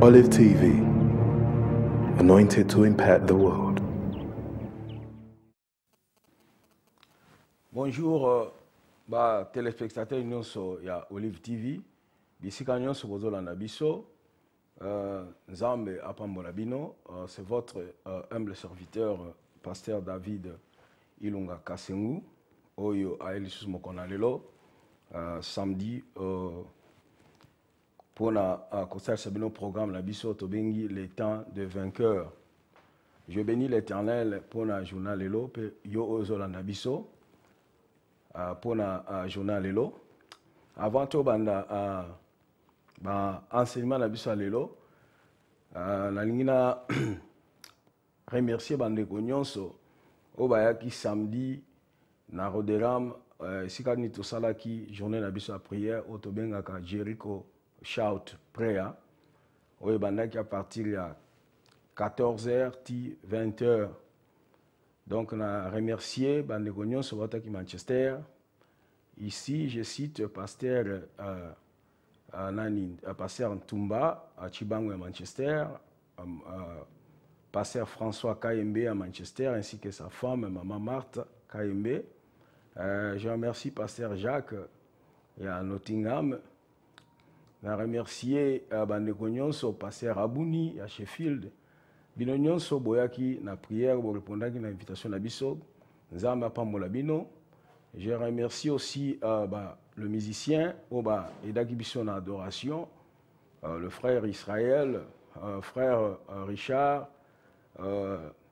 Olive TV, anointed to impact the world. Bonjour, téléspectateurs nyonso ya Olive TV. Bisika nyonso bozolanda biso. Nzambe apambola bino. C'est votre humble serviteur, pasteur David Ilunga Kasengu. Oyo aelisusu mokona lelo. Samedi pour concerter bino programme la biso tobengi les temps de vainqueur. Je bénis l'Éternel pour la journal lelo pe yo ozolanda biso. Pour la journal lelo. Avant tout banda enseignement la biso lelo. Na lingina remercier bande nyonso o bayaki samedi na Roderam sikani to salaki journée la biso à prière au tobengaka Jericho Shout Prayer. O bandaki à partir de 14h ti 20h. Donc, on a remercié Bandegonion sur Manchester. Ici, je cite pasteur pasteur Ntumba à Chibango à Manchester, pasteur François Kayembe à Manchester, ainsi que sa femme, maman Marthe Kayembe. Je remercie pasteur Jacques à Nottingham. On a remercié Bandegonion sur pasteur Abouni à Sheffield. Bino nyonso boyaki na prière bo répondaki na invitation na biso nzamba pambola bino. Je remercie aussi le musicien oba edaki biso na adoration, le frère Israël, frère Richard,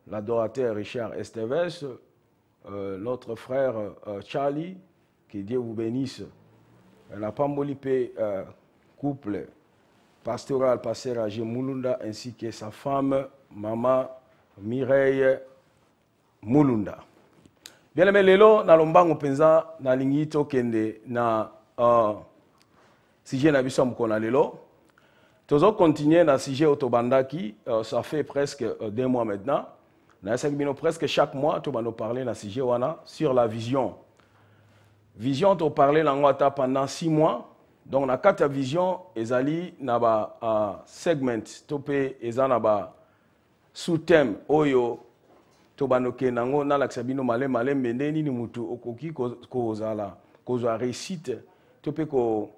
l'adorateur Richard Esteves, notre frère Charlie, que Dieu vous bénisse. La pamboli pe couple pastoral pasteur Agé Mulunda ainsi que sa femme Maman Mireille Mulunda. Bien aimé lelo na lombango penza na lingito kende na sujet na biso mkona lelo. Tozo continuer na sujet otobandaki, ça fait presque 2 mois maintenant. Na bino presque chaque mois to bano parler na sujet wana sur la vision. Vision to parler na ngota pendant 6 mois. Donc na 4 vision ezali na ba segment topé ezana ba sous-thème oyo tobanoke nango na laksabino male mbendeni ni mutu okoki kozala kozwa réussite topé ko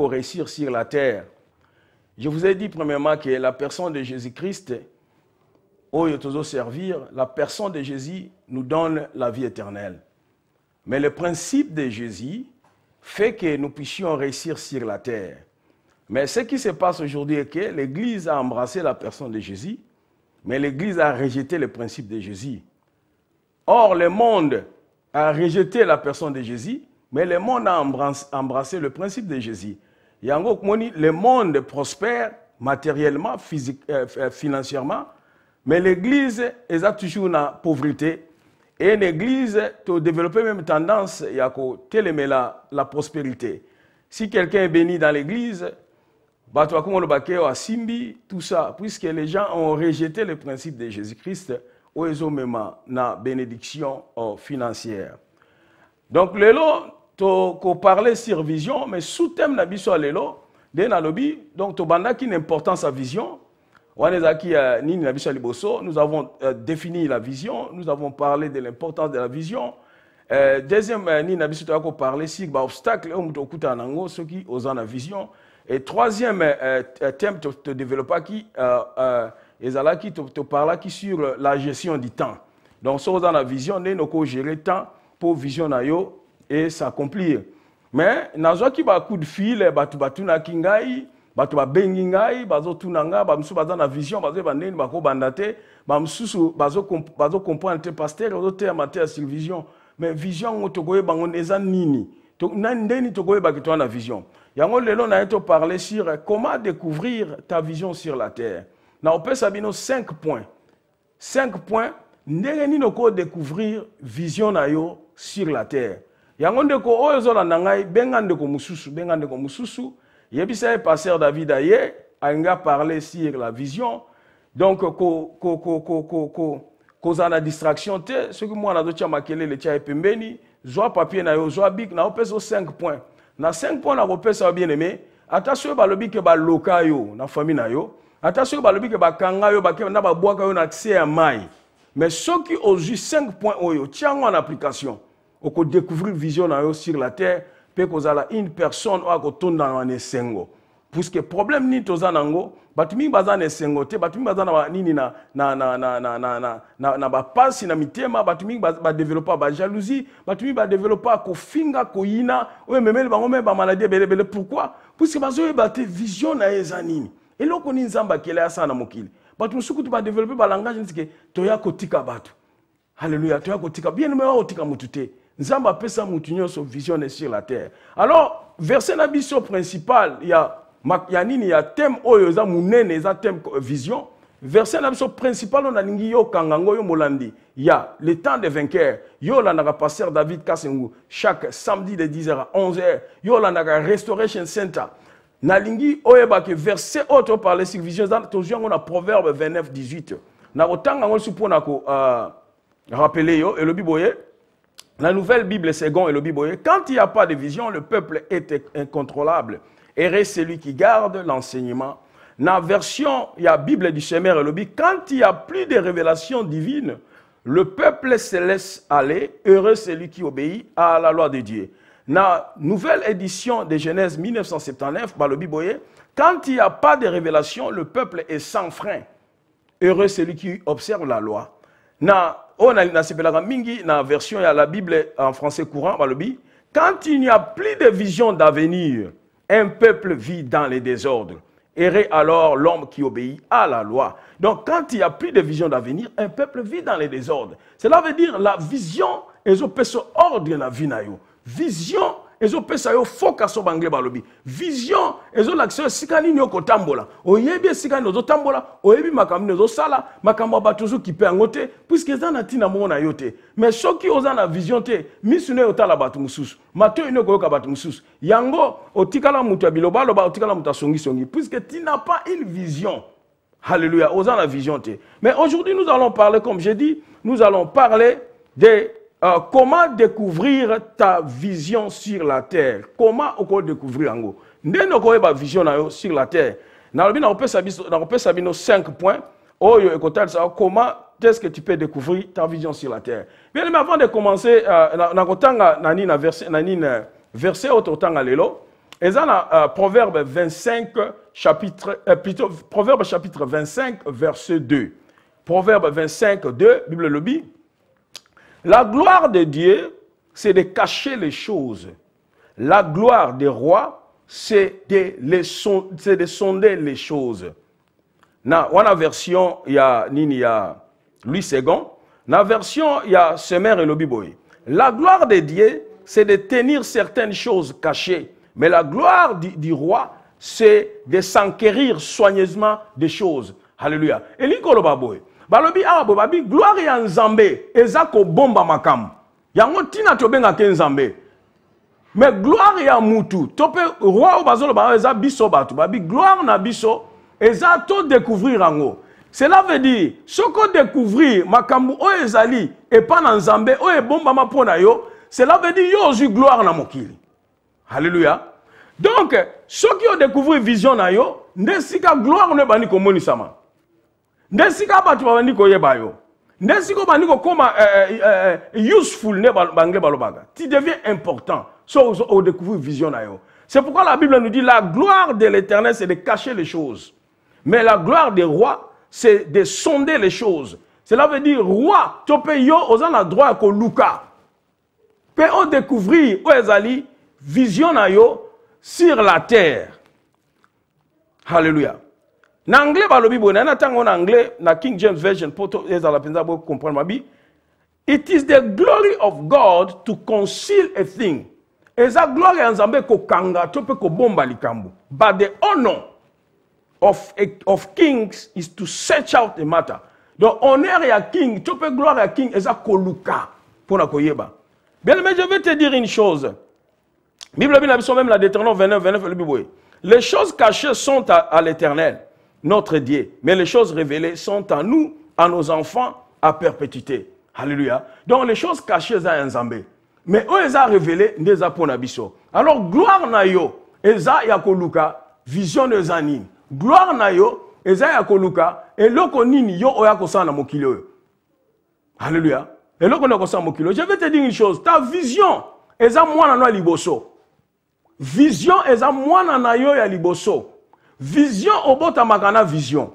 réussir sur la terre. Je vous ai dit premièrement que la personne de Jésus-Christ oyo tozo servir, la personne de Jésus nous donne la vie éternelle. Mais le principe de Jésus fait que nous puissions réussir sur la terre. Mais ce qui se passe aujourd'hui est que l'Église a embrassé la personne de Jésus, mais l'Église a rejeté le principe de Jésus. Or, le monde a rejeté la personne de Jésus, mais le monde a embrassé le principe de Jésus. Le monde prospère matériellement, financièrement, mais l'Église est toujours dans la pauvreté. Et l'Église a développé même tendance à télémer la prospérité. Si quelqu'un est béni dans l'Église, tout ça, puisque les gens ont rejeté le principe de Jésus-Christ, ils ont même la bénédiction financière. Donc, on parlait sur vision, mais sous-thème na biso lelo, donc to banda qui l'importance à vision. Nous avons défini la vision, nous avons parlé de l'importance de la vision. Deuxième, nous avons parlé sur l'obstacle, ceux qui ont la vision. Et troisième thème, tu développes qui te parle sur la gestion du temps. Donc, si on a la vision, nous avons géré le temps pour vision et s'accomplir. Mais, nous avons un coup de fil, batuna kingai, batu babengi ngai bazotunanga bamsu baza na vision bazo bandeni bako bandate bamsusu bazo comprendre pasteur ozote amateur sur vision mais vision ngotokoye bango eza nini to ndeni tokoye bakitwa na vision yango lelo na eto parler sur comment découvrir ta vision sur la terre na opesa bino 5 points ndenge nini ko découvrir vision na yo sur la terre yango ndeko oyo zolanda ngai bengande ko mususu Yebisa pasteur David Aye a parlé sur la vision. Donc, cause la distraction, ce que moi, je makele le tia pembeni, joie papier na yo, joie bic, na opes 5 points. Na 5 points, na opes bien aimé, attention balobi ke ba loka yo na famille na yo attention balobi ke ba kanga yo ba ke na ba boaka yo na accès à mai mais ceux qui ont eu 5 points oyo tiango en application oko découvrir vision na yo sur la terre pe kozala une personne o akotonda na esengo puisque problème ni tozanango batumi bazana esengo te batumi bazana nini na ba pasi na mitema batumi ba développer ba jalousie batumi ba développer ko finga ko yina o memeli bango me ba maladie belebele pourquoi puisque bazo ba te vision na ezanini et loko ni nzamba kele asa na mokili batumi suku tu ba développer ba langage ndike toya kotika batu alléluia toya kotika bien me wa kotika mutute nzamba pesa mutu nyonso vision sur la terre alors verset na biso principal il y a thème oyo za munene za thème vision verset na biso principal on a lingi yo kangango yo molandi il y a le temps des vainqueurs yo la na pasteur David Kasengu chaque samedi de 10h à 11h yo la na restoration center na lingi oyo ba que verset autre parler sur vision za toujours on a proverbe 29:18 na otanga ngol supona ko rappeler yo et le biboye la nouvelle Bible second et le biboye quand il y a pas de vision le peuple est incontrôlable. Errez celui qui garde l'enseignement. Dans la version, il y a Bible du Semeur et le Bible. Quand il n'y a plus de révélations divines, le peuple se laisse aller. Heureux celui qui obéit à la loi de Dieu. Dans la nouvelle édition de Genèse 1979, par le Bible, quand il n'y a pas de révélation, le peuple est sans frein. Heureux celui qui observe la loi. Dans la version, il y a la Bible en français courant, par le Bible. Quand il n'y a plus de vision d'avenir, un peuple vit dans les désordres. Errez alors l'homme qui obéit à la loi. Donc, quand il n'y a plus de vision d'avenir, un peuple vit dans les désordres. Cela veut dire la vision, ils ont fait ordre dans la vie. Vision, ils ont fait focus sur bangle balobi. Vision, ils ont l'accès sikani nyoko tambola. Oyebi sikani ozo tambola, oyebi makamni ozo sala, makamwa batuzo qui peut angote, puisque ça n'a tina mona yote. Mais ceux qui osent la vision te, misune otala batu mususu. Mato ino koyoka batu mususu. Yango otikala mutu biloba loba otikala mutu songi songi, puisque tu n'as pas une vision. Alléluia, osant la vision te. Mais aujourd'hui nous allons parler, comme j'ai dit, nous allons parler de comment découvrir ta vision sur la terre. Comment on découvrir en Ndeno ko ba vision na yo sur la terre. Na lobi na opesa bino 5 points. Oyo ekotal ça comment est-ce que tu peux découvrir ta vision sur la terre. Bien mais avant de commencer na kotanga nani na verset ototanga lelo. Ezana Proverbe 25 chapitre Proverbe chapitre 25 verset 2. Proverbe 25 2 Bible lobi. La gloire de Dieu, c'est de cacher les choses. La gloire des rois, c'est de sonder les choses. Dans la version, il y a Louis II. Dans la version, il y a Semer et Lobiboy. La gloire de Dieu, c'est de tenir certaines choses cachées. Mais la gloire du roi, c'est de s'enquérir soigneusement des choses. Alléluia. Et l'ikolo baboy. Balobi arabo babi gloire ya nzambe ezako bomba makam yango tina tobenga ke nzambe mais gloire ya mutu tope roi o bazolo ba eza biso batu babi gloire na biso eza to découvrir ango cela veut dire soko découvrir makambu o ezali et pas na nzambe o e bomba mapona yo cela veut dire yo ozu gloire na mokili. Alléluia. Donc ceux qui ont découvert vision na yo ndesika gloire ne bani komonisama. Ndesika batu babandi koyeba yo. Ndesiko bandi ko koma useful ne bangle balobaga. Tu deviens important. So au découvrir vision na yo. C'est pourquoi la Bible nous dit la gloire de l'Éternel c'est de cacher les choses. Mais la gloire des rois c'est de sonder les choses. Cela veut dire roi tope yo ozan a droit ko luka. Pe on découvrir o ezali vision na yo sur la terre. Alléluia. En anglais, en anglais, na King James Version, it is the glory of God to conceal a thing. Eza glory anzambe ko kanga tope ko bomba likambo. But the honor of kings is to search out the matter. Donc honneur ya king, tope gloire ya king eza koluka pona koyeba. Bien mais je vais te dire une chose. Bible même la Deutéronome 29 le Bible. Les choses cachées sont à l'Éternel, notre Dieu. Mais les choses révélées sont à nous, à nos enfants, à perpétuité. Alléluia. Donc les choses cachées, ça un Zambé. Mais eux, ils ont révélé, ils ont révélé. Alors, gloire na yo, eza ya koluka, vision de zanine. Gloire na yo, eza ya koluka, eloko nini yo oya kosala na mokili oyo. Alléluia. Eloko na kosala mokili. Je vais te dire une chose, ta vision eza mwana na liboso. Vision eza mwana na yo ya liboso. Vision obota makana vision.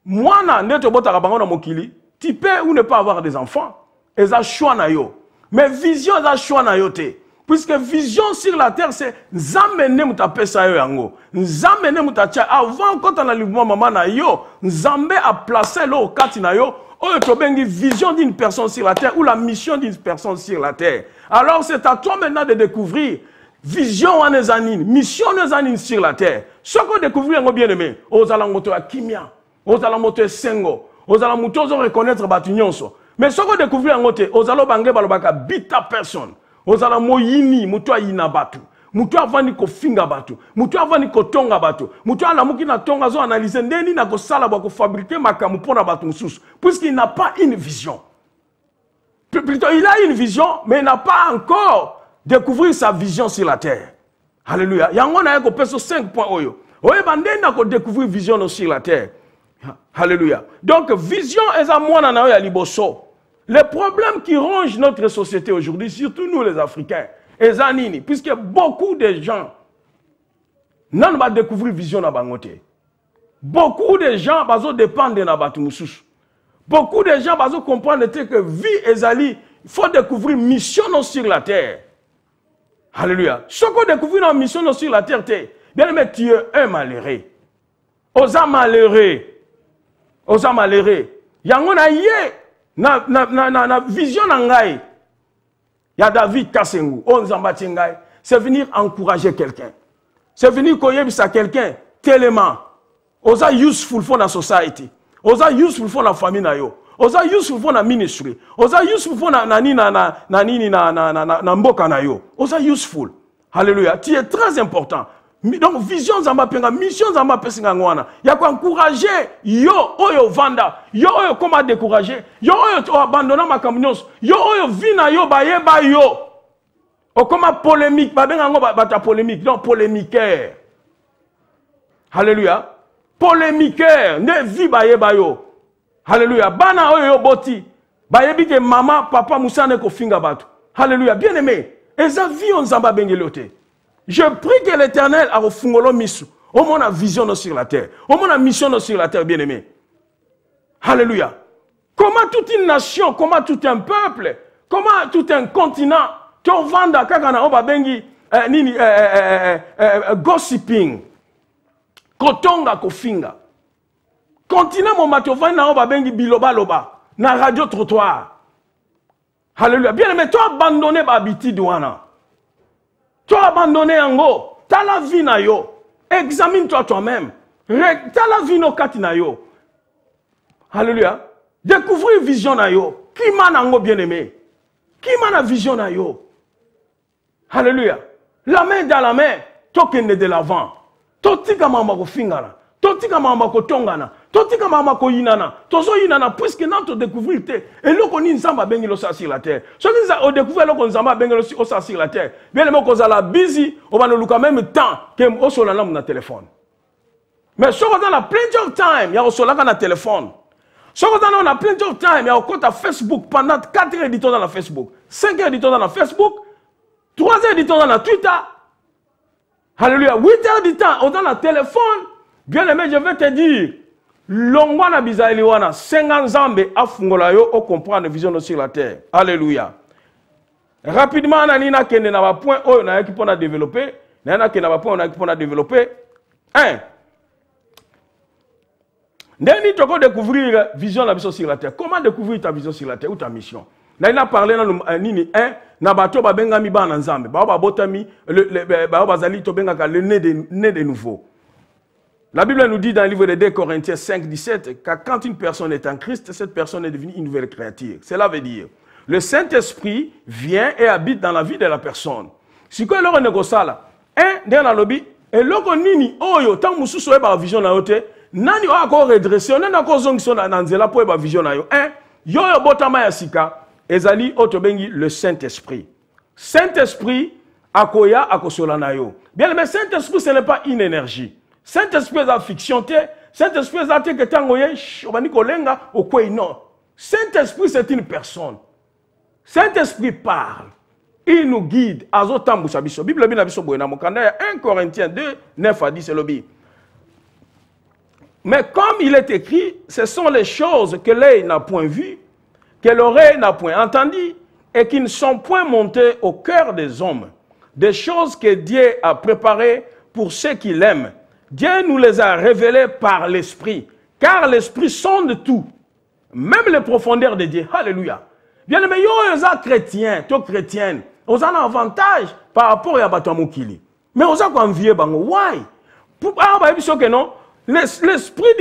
Mwana nde obota kabango na mokili, tu peux ou ne pas avoir des enfants. Eza choix na yo. Mais vision eza choix na yo te. Puisque vision sur la terre, c'est Nzambe ne mutapesa yo yango. Nzambe ne mutacha. Avant, quand on a l'ouvement maman na yo, Nzambe a placé l'eau kati na yo. Oyo tobengi vision d'une personne sur la terre ou la mission d'une personne sur la terre. Alors c'est à toi maintenant de découvrir vision en ezanine, mission en ezanine sur la terre. Ce qu'on découvre yango bien aimé, ozala moto ya kimia, ozala moto ya sengo, ozala moto ozo reconnaître batu nyonso. Mais ce qu'on découvre yango te, ozala bange balobaka bita personne. Ozala moyini, mutu ayina batu. Mutu avani ko finga batu. Mutu avani ko tonga batu. Mutu alamuki na tonga zo analyser ndeni na ko sala ba ko fabriquer makamu pona batu mususu. Puisqu'il n'a pas une vision. Plutôt, il a une vision, mais il n'a pas encore découvert sa vision sur la terre. Alléluia. Yango na ko peso 5 points oyo. Oye bandeni na ko découvrir vision sur la terre. Alléluia. Donc vision eza mwana na yo ya liboso. Les problèmes qui rongent notre société aujourd'hui, surtout nous les Africains, et Zanini, puisque beaucoup de gens n'ont pas découvert vision na bangote. Beaucoup de gens dépendent de Nabatu Moussous. Beaucoup de gens comprennent que vie ezali, il faut découvrir mission sur la terre. Alléluia. Ce qu'on découvre dans mission sur la terre, bien aimé, tu es un malheureux. Osa malheureux. Osa malheureux. Yangona yé. Na vision ngai ya David Kassengu onzamba tingai c'est venir encourager quelqu'un, c'est venir koyebisa quelqu'un tellement oza useful for la society, oza useful for la famille na yo, oza useful for la ministry, oza useful for na mboka na yo, oza useful. Alléluia. Tu es très important. Donc vision zamba penga, mission zamba pesinga ngwana ya ko encourager yo oyo vanda, yo oyo comment décourager, yo oyo abandonner makamnyos, yo oyo vina yo bayeba yo o comment polémique babenga ngo bata polémique, donc polémiqueur. Alléluia. Polémiqueur ne vi bayeba yo. Alléluia. Bana oyo boti bayebi ke mama papa musane ko finga batu. Alléluia. Bien aimé, eza vie on zamba bengelote. Je prie que l'Éternel a refungolo misu. Au moins la vision sur la terre. Au moins la mission sur la terre, bien aimé. Alléluia. Comment toute une nation, comment tout un peuple, comment tout un continent, tu vanda kakana oba bengi nini gossiping, kotonga kofinga. Continent mon matovana oba bengi biloba loba na radio trottoir. Alléluia. Bien aimé, toi abandonné ba habitude wana. Tu as abandonné en haut. Tu as la vie na yo. Examine-toi toi-même. Tu as la vie no kati na yo. Alléluia. Découvrir vision na yo. Qui m'a nango bien aimé? Qui m'a la vision na yo? Alléluia. La main dans la main. Tokende de l'avant. Totika mama ko fingana. Totika mama ko tongana. Totika mama ko yinana. Tozo yinana puisque nan to découvrir te. Et loko ni nzamba bengelo sa sur la terre. Ce qui ça au découvrir loko nzamba bengelo sa sur la terre. Bien le moko za la busy, on va nous luka même temps que o so la na téléphone. Mais ce qu'on a plenty of time, ya o so la na téléphone. Ce qu'on a on a plenty of time, ya o compte à Facebook pendant 4 heures de temps dans la Facebook, 5 heures de temps dans la Facebook, 3 heures de temps dans la Twitter. Alléluia, 8 heures de temps on dans la téléphone. Bien aimé, je vais te dire, longwana bizaili wana, 50 zambe afungola yo o comprendre vision sur la terre. Alléluia. Rapidement, nanina kende na ba point oyo na yaki pona développer, nana kende na ba point na yaki pona développer. 1. Ndeni toko découvrir vision la vision sur la terre. Comment découvrir ta vision sur la terre ou ta mission? Là il a parlé dans nini 1 na bato ba benga mi ba na nzambe. Ba ba botami ba bazali to benga ka le né de nouveau. La Bible nous dit dans le livre de 2 Corinthiens 5, 17 que quand une personne est en Christ, cette personne est devenue une nouvelle créature. Cela veut dire, le Saint-Esprit vient et habite dans la vie de la personne. Si quoi alors on est comme ça là, dans la lobby, et l'autre nini, oh yo, tant que vous avez vision na yote, nani o encore redressé, on est encore zong son na nzela pour avoir vision na yo. Yo yo botama ya sika, ezali otobengi le Saint-Esprit. Saint-Esprit akoya akosola na yo. Bien, mais Saint-Esprit ce n'est pas une énergie. Saint-Esprit est fiction. Saint-Esprit est que tangoye, obani kolenga, okwe non. Saint-Esprit c'est une personne. Saint-Esprit parle. Il nous guide. Azotambu sabiso. Bible bina biso boyena mokanda 1 Corinthiens 2, 9 à 10 c'est le Bible. Mais comme il est écrit, ce sont les choses que l'œil n'a point vues, que l'oreille n'a point entendues, et qui ne sont point montées au cœur des hommes. Des choses que Dieu a préparées pour ceux qui l'aiment. Dieu nous les a révélées par l'Esprit, car l'Esprit sonde tout, même les profondeurs de Dieu. Alléluia. Bien aimé, vous êtes chrétien, tu es chrétienne, vous avez un avantage par rapport à Batamukili. Mais vous avez envié, why? L'Esprit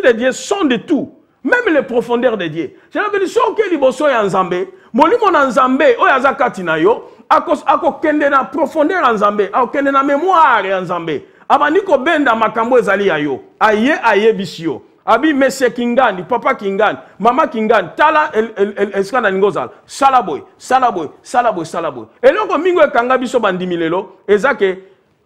de Dieu sonde tout, même les profondeurs de Dieu. C'est-à-dire que si vous avez un Nzambé, molimo na Nzambé, o yaza katina yo, ako kende na profondeur en Nzambé, ako kende na mémoire en Nzambé. Abani ko benda makambo ezali ya yo. Aye bisio. Abi monsieur Kingani, papa Kingani, mama Kingani, tala eskana ngozala. Salaboy. Et loko mingo kanga biso bandimi lelo, ezake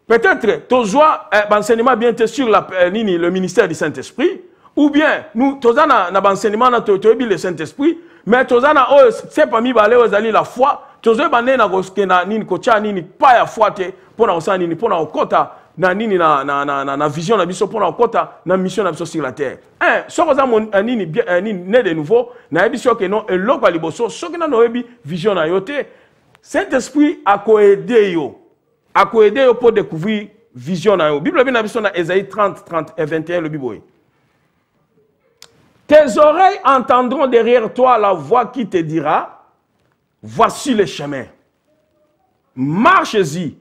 peut-être tozoa enseignement bien sur le ministère du Saint-Esprit, ou bien nous tozana na enseignement na toyebi le Saint-Esprit, mais tozana c'est pas mi balé ozali la foi, tozo bané na koskena nini kocha nini pa ya foi te pona osana nini pona okota na nini na vision na biso pona okota na mission na biso sur la terre. Soko za nini né de nouveau na biso que non eloko liboso soki na noyebi vision na yote. Saint-Esprit a aider yo pour découvrir vision na yo. Bible na biso na Ésaïe 30 et 21 le Bible. Tes oreilles entendront derrière toi la voix qui te dira, voici le chemin. Marchez-y,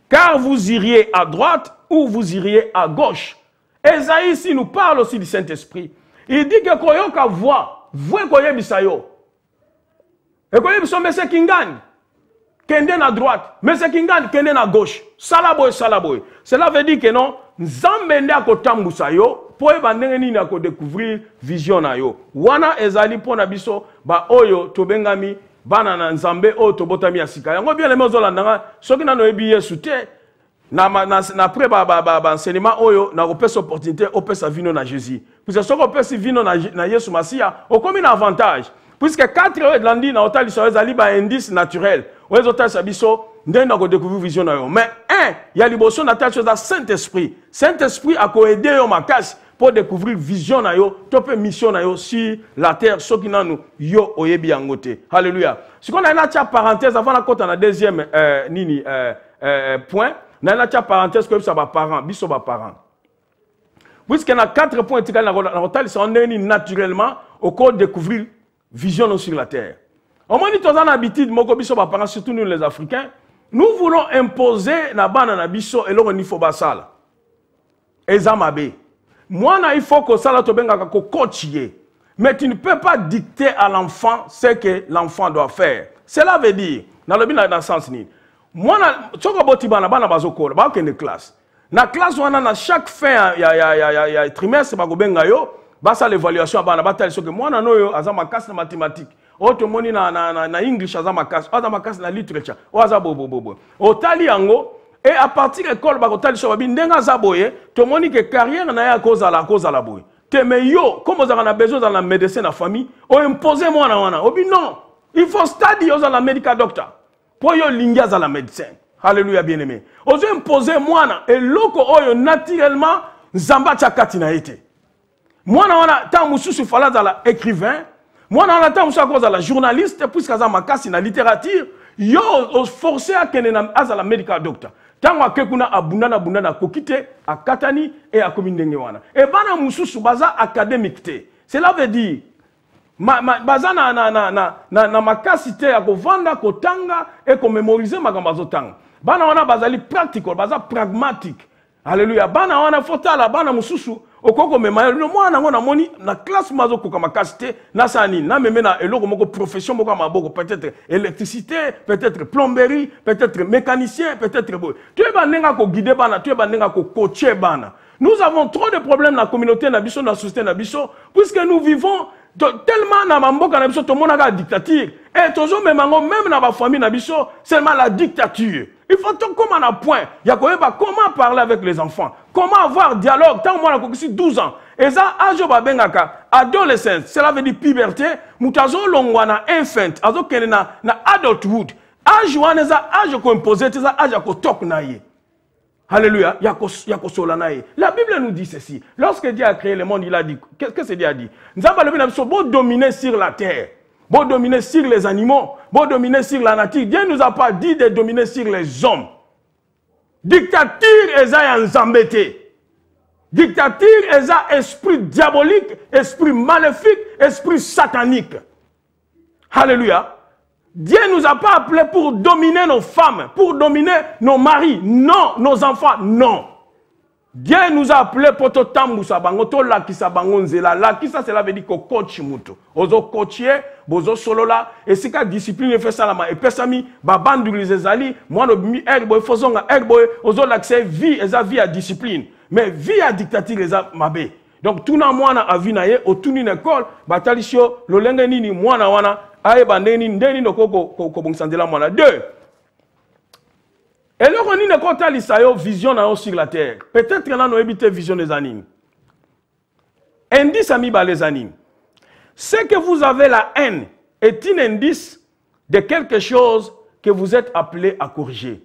car vous iriez à droite ou vous iriez à gauche. Ésaïe ici nous parle aussi du Saint-Esprit. Il dit que koyoka voix, voix koyebisayo. Et koyebiso monsieur Kingani, kenden à droite, monsieur Kingani kenden à gauche. Salaboy. Cela veut dire que non, Nzambe nde akotambusa yo, po eba ndenge nini akodécouvrir vision na yo. Wana ezali pona biso ba oyo tobengami bana na Nzambe oyo tobotami ya sika. Yango bien aimé ozolandanga soki nano yebi Yesu te na après ba enseignement oyo na kopesa opportunité opesa vino na Jésus. Puisque soki opesi vino na Yesu Masia, okomi na avantage. Puisque 4 heures de lundi na otali so ezali ba indice naturel. Oyo otali biso ndenge na kodécouvrir vision na yo. Mais il y a liboso na telle chose à Saint-Esprit. Saint-Esprit a aider yo makasi pour découvrir vision na yo, tope mission na yo sur la terre, ce qui n'a nous yo oyebi yangote. Alléluia. Ce qu'on a une parenthèse avant la côte na deuxième point, na une parenthèse que ça va parent, biso ba parent. Puisqu'il y a 4 points na total sont naturellement au cours de découvrir vision sur la terre. On m'a dit tous en habitude moko biso ba parent surtout nous les Africains. Nous voulons imposer na bana na biso et l'on il faut basala. Ezamabe. Moi il faut que ça la tobenga ko coacher. Mais tu ne peux pas dicter à l'enfant ce que l'enfant doit faire. Cela veut dire dans le bien dans sens ni. Moi na toko boti bana bazokola ba kende classe. Na classe wana na chaque fin ya trimestre ba gobenga yo basa l'évaluation bana batali so que moi na noyo azama classe na mathématiques. Autre moni na English azama classe na literature oza bobo otali yango et à partir de l'école ba otali so babi ndenga zaboye to moni que carrière na ya cause la boye te me yo comme on a besoin dans la médecine na famille o imposer moi na wana obi non il faut study aux la medical doctor pour yo lingia za la médecine. Alléluia bien-aimé. Ozo imposer moi na et loko oyo naturellement nzamba chakati na été moi na wana ta mususu fala za la écrivain. Moi, dans le temps où je suis la journaliste, puisque je suis dans la littérature, je suis forcé à être la medical doctor. Tant que je suis abundana kokite à Katani et à Komindengwana. Et bana mususu baza académique. Cela veut dire baza na makasite ya kovanda kotanga et ko mémoriser makambazo tanga. Bana wana bazali practical, baza pragmatique. Alléluia. Bana wana fotala bana mususu okoko mema no mwana ngona moni na classe mazo koka makasite na sani na meme na eloko moko profession moko maboko peut-être électricité, peut-être plomberie, peut-être mécanicien, peut-être boy. Tu es banenga ko guider bana, tu es banenga ko coacher bana. Nous avons trop de problèmes dans la communauté na biso na société na biso puisque nous vivons tellement na mamboka na biso to monaka dictature et toujours même dans la famille na biso seulement la dictature. Il faut tout comme un point. Il y a comment parler avec les enfants. Comment avoir dialogue. Tant que moi, j'ai 12 ans. Et ça, adolescence, cela veut dire puberté. Moutazo longwana infant. Azo kenena na adulthood. Âge wana za âge ko imposé, ça âge ko tok na ye. Alléluia. Yako sola na ye. La Bible nous dit ceci. Lorsque Dieu a créé le monde, il a dit, qu'est-ce que Dieu a dit? Nous avons dominer sur la terre. Bon dominer sur les animaux, bon dominer sur la nature. Dieu ne nous a pas dit de dominer sur les hommes. Dictature est un zambété. Dictature est un esprit diabolique, esprit maléfique, esprit satanique. Alléluia. Dieu ne nous a pas appelés pour dominer nos femmes, pour dominer nos maris. Non, nos enfants, non. Dieu nous a appelés pour tout tambusa bango to la kisa bango nzela la kisa cela veut dire que coach mutu ozo coacher bozo solo la et si ka discipline fait ça la et pesami ba bandu les ezali moi no boy fozonga boy ozo l'accès vie eza vie à discipline mais vie à dictature eza mabe donc tout na mwana avi na ye otuni na école batalisio lolenge nini mwana wana aye bandeni ndeni ndoko ko bongsandela mwana 2. Et là, on a une vision sur la terre. Peut-être que là, on a une vision des animes. Indice, ami, les animes. C'est que vous avez la haine est un indice de quelque chose que vous êtes appelé à corriger.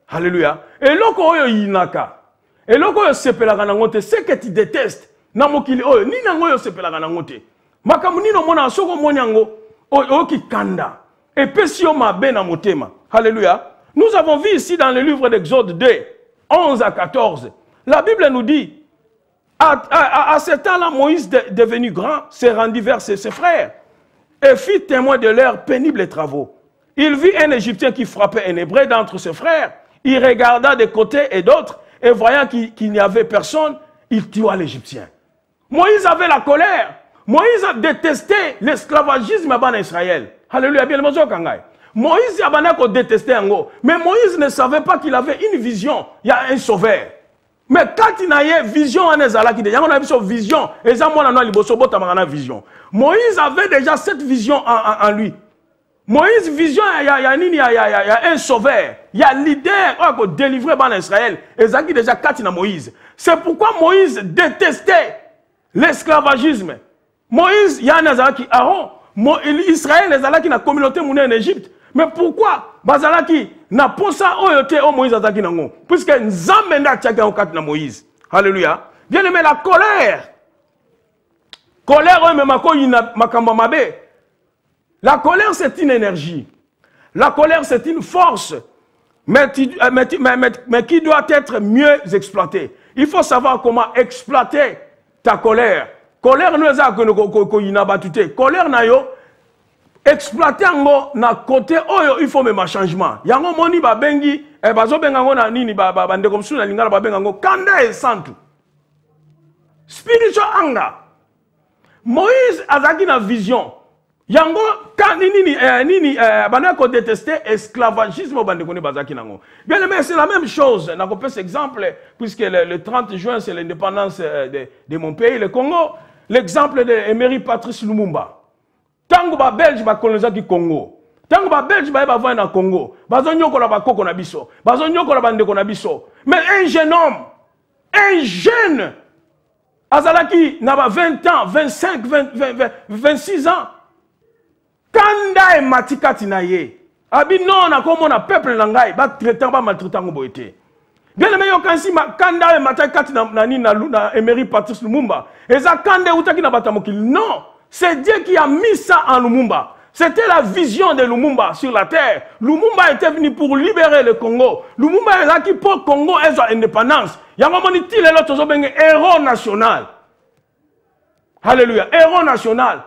Alléluia. Et là, on a une inaka. Et là, on a ce que tu détestes. Namokili oyo ni nango yo sepelaka nango te. Makambo nino mona soko monyango o ki kanda. Et pesio mabe na motema. Alléluia. Nous avons vu ici dans le livre d'Exode 2, 11 à 14, la Bible nous dit, à ce temps-là, Moïse, devenu grand, s'est rendu vers ses frères et fit témoin de leurs pénibles travaux. Il vit un Égyptien qui frappait un Hébreu d'entre ses frères. Il regarda de côté et d'autre, et voyant qu'il n'y avait personne, il tua l'Égyptien. Moïse avait la colère. Moïse a détesté l'esclavagisme en Israël. Alléluia, bien le Kangai. Moïse a détesté Ango. Mais Moïse ne savait pas qu'il avait une vision. Il y a un sauveur. Mais quand il y a une vision, il y a une vision. Moïse avait déjà cette vision en lui. Moïse, vision, il y a un sauveur. Il y a un leader qui a délivré Israël. Et ça déjà quand il Moïse. C'est pourquoi Moïse détestait l'esclavagisme. Moïse, il y a un qui Aaron. Israël, les Alaki, la communauté en Égypte. Mais pourquoi Bazalaki n'a pas ça au Moïse Azaki nango? Puisque Nzamenda tchaka okat na Moïse. Alléluia. Bien aimé, la colère. Colère, mais makamba mabe. La colère, c'est une énergie. La colère, c'est une force. Mais qui doit être mieux exploitée. Il faut savoir comment exploiter ta colère. Colère, nous avons colère, exploiter ngo na côté oyo il faut même un changement. Yango moni ba bengi e bazo benga ngo na nini ba ndeko msuna lingala ba benga ngo kanda e santu. Spiritual anger. Moïse azaki na vision. Yango kan nini bana ko détester esclavagisme ba ndeko ne bazaki nango. Bien aimé, c'est la même chose. Na ko pese exemple puisque le 30 juin c'est l'indépendance de mon pays le Congo. L'exemple de Emery Patrice Lumumba. Tango ba Belge ba koloniza ki Congo. Tango ba Belge ba va na Congo. Bazo nyokola ba koko na biso. Bazo nyokola ba ndeko na biso. Mais un jeune homme, un jeune azalaki na ba 20 ans, 25, 26 ans. Kanda e matikati na ye. Abi non na komo na peuple na ngai ba traitant ba maltraitant ngo boete. Bien aimé yo kansi kanda e matikati na Emery Patrice Lumumba. Eza kande utaki na batamokili. Non. C'est Dieu qui a mis ça en Lumumba. C'était la vision de Lumumba sur la terre. Lumumba était venu pour libérer le Congo. Lumumba est là qui pour le Congo et son indépendance. Il y a un moment où il est là, héros national. Alléluia, héros national.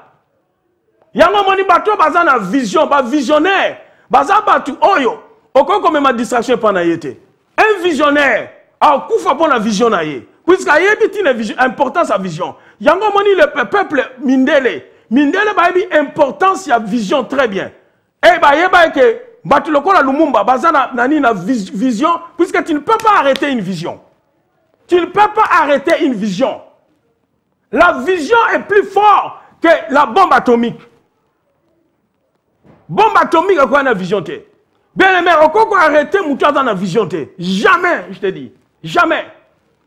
Il y a un moment où il y a une vision, un visionnaire. Il y a oyo. Aucun comme ma distraction pendant l'été. Un visionnaire. A koufa pour la vision naie. Puisqu'il y a une importance à la vision. Yango moni le peuple Mindele. Mindele ba yebi importance ya vision très bien. Et ba yeba que batu lokola Lumumba bazana nani na vision puisque tu ne peux pas arrêter une vision. Tu ne peux pas arrêter une vision. La vision est plus forte que la bombe atomique. Bombe atomique a quoi na vision te. Bien aimé, on peut arrêter Mouta dans la vision. Jamais, je te dis. Jamais.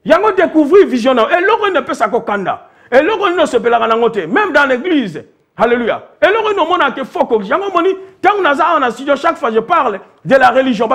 Il y a un découvrir vision. Et l'autre ne peut pas kanda. Et l'autre ne se peut pas même dans l'église. Alléluia. Et l'autre ne peut pas faut que chaque fois je parle de la religion.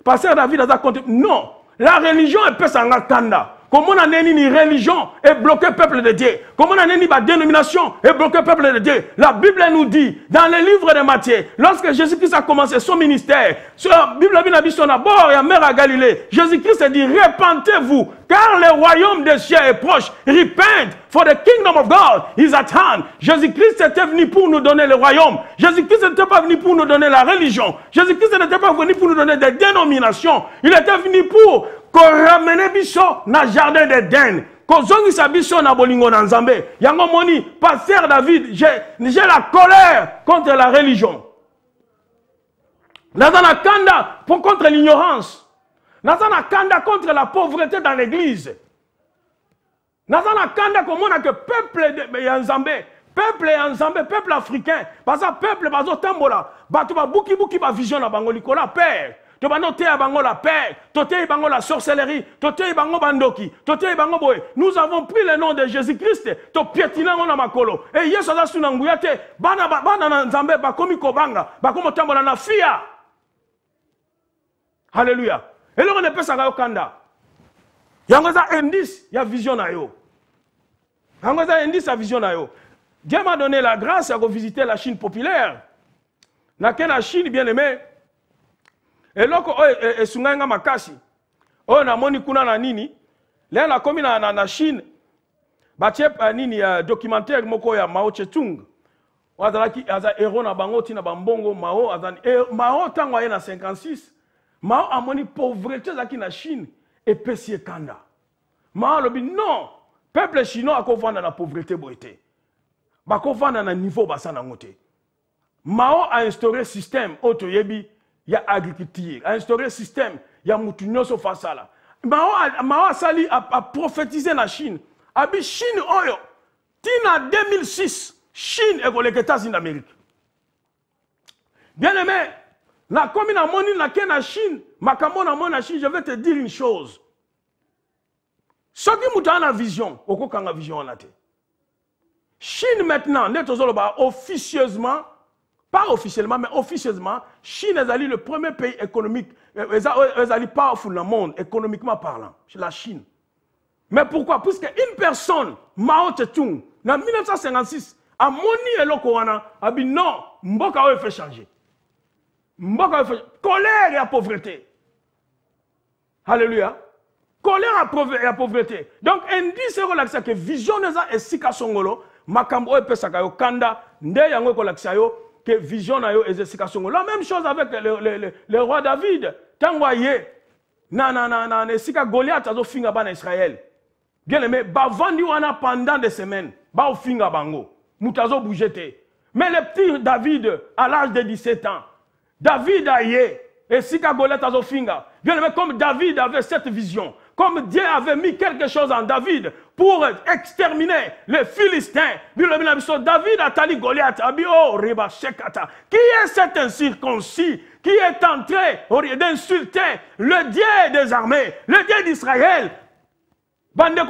Pasteur David a compté. Non. La religion est peut s'en kanda. Comment on a une religion et bloqué le peuple de Dieu? Comment on a une dénomination et bloqué le peuple de Dieu? La Bible nous dit, dans le livre de Matthieu, lorsque Jésus-Christ a commencé son ministère, la Bible a dit son abord et à mer à Galilée, Jésus-Christ a dit, repentez-vous, car le royaume des cieux est proche. Repent, for the kingdom of God is at hand. Jésus-Christ était venu pour nous donner le royaume. Jésus-Christ n'était pas venu pour nous donner la religion. Jésus-Christ n'était pas venu pour nous donner des dénominations. Il était venu pour qu'on ramène biso na jardin d'Éden. Qu'on zongisa biso na bolingo na Nzambe. Yango moni, pasteur David, j'ai la colère contre la religion. Nazana kanda contre l'ignorance. Nazana kanda contre la pauvreté dans l'église. Nazana kanda comme on a que peuple de Nzambe, peuple africain, parce que peuple bazo tambola, batuba buki ba vision na bango likola père. Tu vas noter à bango la paix, toté bango la sorcellerie, toté bango bandoki, toté bango boy. Nous avons pris le nom de Jésus-Christ, to piétina on a makolo. Et yeso za sunanguyate, bana nzambe ba komi kobanga, ba komo tambola na fia. Alléluia. Et là on ne peut pas kanda. Yango za indice, ya vision na yo. Yango za indice ya vision na yo. Dieu m'a donné la grâce de visiter la Chine populaire. Na la Chine bien aimé. Et loko e sunganga makasi o na moni kuna na nini le na komi na Chine batie nini documentaire moko ya Mao Tse-tung wazalaki aza héros na bango tina bambongo Mao azani Mao tango ye na 56 Mao amoni pauvreté zaki na Chine et pesi kanda Mao lobi non peuple chinois akovanda na pauvreté boité bakovanda na niveau basana ngote Mao a instauré système otoyebi il y a agriculture, a instauré un système, il y a moutinho so face à là. Mao Sali a prophétisé la Chine. Abi Chine oyo, tina 2006, Chine est les États-Unis d'Amérique. Bien aimé, la commune a moni la ken Chine, makamon a mon Chine, je vais te dire une chose. Ce qui mouta na vision, oko kanga vision en até. Chine maintenant, net officieusement. Pas officiellement, mais officieusement, Chine est le premier pays économique, est powerful dans le monde, économiquement parlant, c'est la Chine. Mais pourquoi? Puisque une personne, Mao Tse-tung, en 1956, a moni et l'Okorana, a dit non, Mboka a fait changer. Mboka a fait colère et pauvreté. Alléluia. Colère et pauvreté. Donc, indice relaxé que vision et sika songolo, makambo et pesakayo kanda, nde yango kolaksayo, que vision na yo exercitation. La même chose avec le roi David. Tangwaye na sika Goliath azo finga ba na Israël. Bien aimé, ba vandi wana pendant des semaines, ba finga bango. Mutazo bougete. Mais le petit David à l'âge de 17 ans, David a yé et sika Goliath azo finga. Bien aimé, comme David avait cette vision, comme Dieu avait mis quelque chose en David pour exterminer les Philistins. David a tali Goliath. Qui est cet incirconcis qui est en train d'insulter le Dieu des armées, le Dieu d'Israël? David a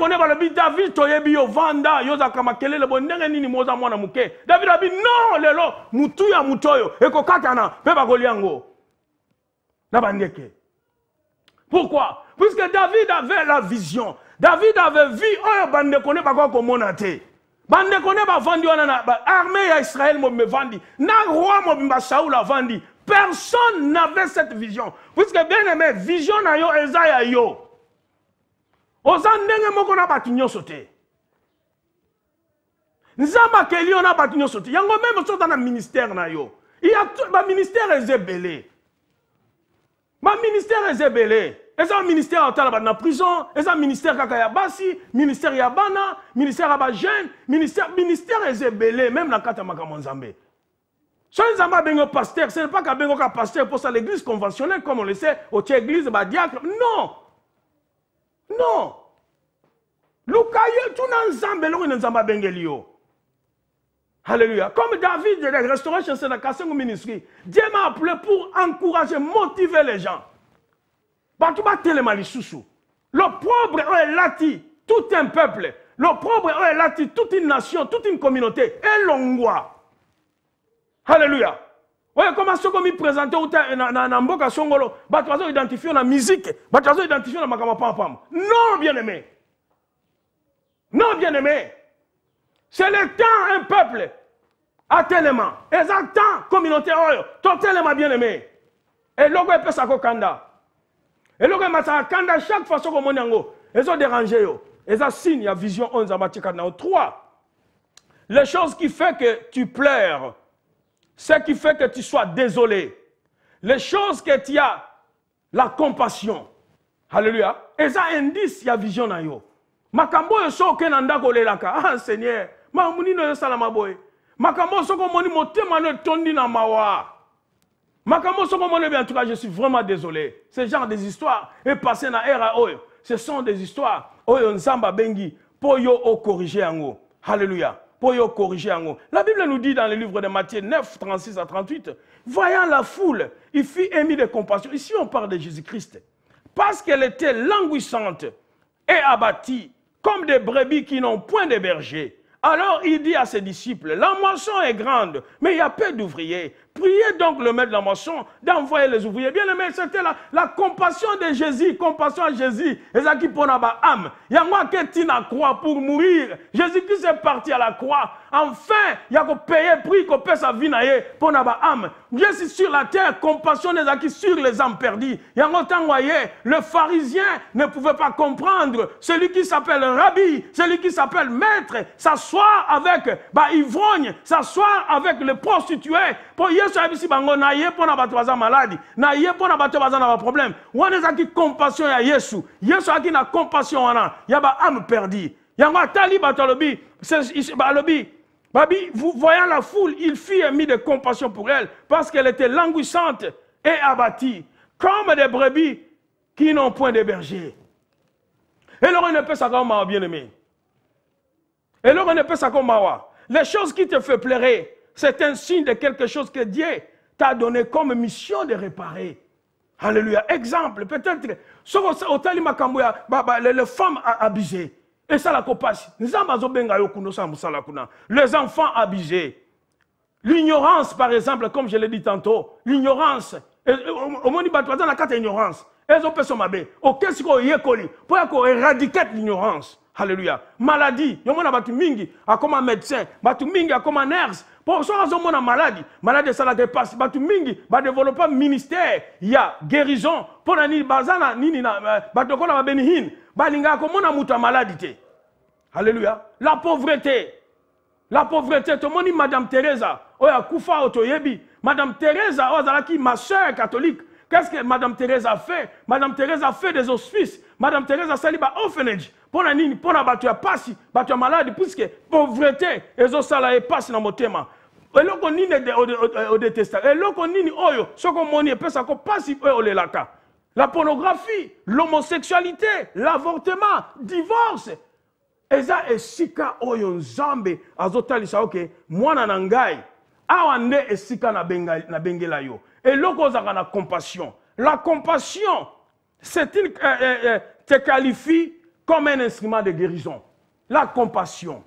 dit non, lelo, mutuya mutoyo, eko katana, peba goliango. Nabandeke. Pourquoi? Puisque David avait la vision. David avait vu, oh, bande connaît pas quoi comme on a été. Bande connaît pas vendu, armée à Israël me vendi. Na roi me Saoul a vendu. Personne n'avait cette vision. Puisque bien aimé, vision na yo, Esaïa yo. Ozan nenge moko na batinyo sote. Nzamba keli on a batinyo sote. Yango même sote dans le ministère na yo. Il y a tout, le ministère est zébélé. Le ministère est zébélé. Et ça, le ministère est dans la prison, et ça, le ministère Kakayabasi, ministère Yabana, ministère Abajen, ministère est zébélé, même dans Kata Makamonzambe. Si on a un pasteur, ce n'est pas qu'un pasteur pour ça l'église conventionnelle, comme on le sait, au église, diacre. Non! Non! Lukaye, tout dans Nzambe, l'on est Nzamba Bengelio. Alléluia. Comme David est restauré chez Sénakasengo Ministry, Dieu m'a appelé pour encourager, motiver les gens. Le pauvre est lati, tout un peuple. Le pauvre est lati, toute une nation, toute une communauté. Et l'ongwa. Alléluia. Oui, comment est-ce qu'on me présente dans Mboka Songolo, tu vas identifier la musique, tu vas identifier la makamapam. Non, bien-aimé. Non, bien-aimé. C'est le temps, un peuple, à tellement. Exactement, communauté, totalement bien-aimé. Et l'ogo est pesa kanda. Et l'ogo est pesa kanda chaque façon que mon yango. Ils ont dérangé. Ils ont signé la vision 11 à Matthieu 4. 3. Les choses qui font que tu pleures. Ce qui fait que tu sois désolé. Les choses que tu as, la compassion. Alléluia. Et ça indice la vision na yo. Makambo yo so ke nanda ko lelaka. Ah Seigneur, ma muni no salama boy. Makambo so ko moni motema no tondi na mawa. Makambo so ko moni bien en tout cas je suis vraiment désolé. Ce genre des histoires est passé na era oyo. Ce sont des histoires oyo nzamba bengi po yo o corriger yango. Alléluia. Pour y corriger en haut. La Bible nous dit dans le livre de Matthieu 9, 36 à 38, voyant la foule, il fut émis de compassion. Ici, on parle de Jésus-Christ. Parce qu'elle était languissante et abattie, comme des brebis qui n'ont point de berger. Alors il dit à ses disciples, la moisson est grande, mais il y a peu d'ouvriers. Priez donc le maître de la moisson d'envoyer les ouvriers. Bien aimé, c'était la compassion de Jésus, compassion à Jésus. Et ça qui pone à ma âme. Il y a moi qui est à la croix pour mourir. Jésus-Christ est parti à la croix. Enfin, il y a qu'on payer prix, qu'on paie sa vie pour ma âme. Dieu est sur la terre, compassion des acquis sur les âmes perdues. Il y a longtemps, voyez, le pharisien ne pouvait pas comprendre. Celui qui s'appelle rabbi, celui qui s'appelle maître, s'asseoir avec ivrogne, s'asseoir avec les prostituées. Pour Yesu abisi bango na ye pona bato baza maladi, na ye pona bato baza na problème. Wana zaki compassion ya Yesu. Yesu aki na compassion wana, ya ba âme perdue. Yango atali bato lobi, babi, vous voyant la foule, il fut émis de compassion pour elle parce qu'elle était languissante et abattie, comme des brebis qui n'ont point de berger. Et l'on ne peut ça comme bien aimé. Et l'on ne peut ça comme les choses qui te font pleurer, c'est un signe de quelque chose que Dieu t'a donné comme mission de réparer. Alléluia. Exemple, peut-être, les femmes abusées. Et ça la copasse. Les enfants abusés. L'ignorance, par exemple, comme je l'ai dit tantôt, l'ignorance. Au moins, il y a ignorance. Elles ont personne mabé. Aucun ce qu'on y est connu. Pour qu'on éradique l'ignorance. Alléluia. Maladie. Il y a des mingi comme un médecin. Des mingi comme un nurse. Pour ça, ils ont une maladie. Maladie, ça la dépasse. Des mingi développer un ministère. Il y a guérison. Pour la ni bazana ni na batokola benihin. Balinga comme on a muta maladie. Alléluia. La pauvreté. La pauvreté. Tout le monde dit Madame Teresa. Oya kufa otoyebi. Madame Teresa, ma soeur catholique. Qu'est-ce que Madame Teresa a fait? Madame Teresa a fait des hospices. Madame Teresa a sali ba orphanage. Pour la nini, pour la batu passi, batu malade, puisque pauvreté, et zo sala e passi na motema. Et là qu'on nini au détestation. Et là qu'on nini oyo, ce qu'on moni peut ça qu'on passi au lelaka. La pornographie, l'homosexualité, l'avortement, divorce. Et ça est sika oyo nzambe azotalisa ok, mwana nangai. Awande est sika na bengela yo. Et là qu'on a la compassion. La compassion, c'est une te qualifie comme un instrument de guérison. La compassion.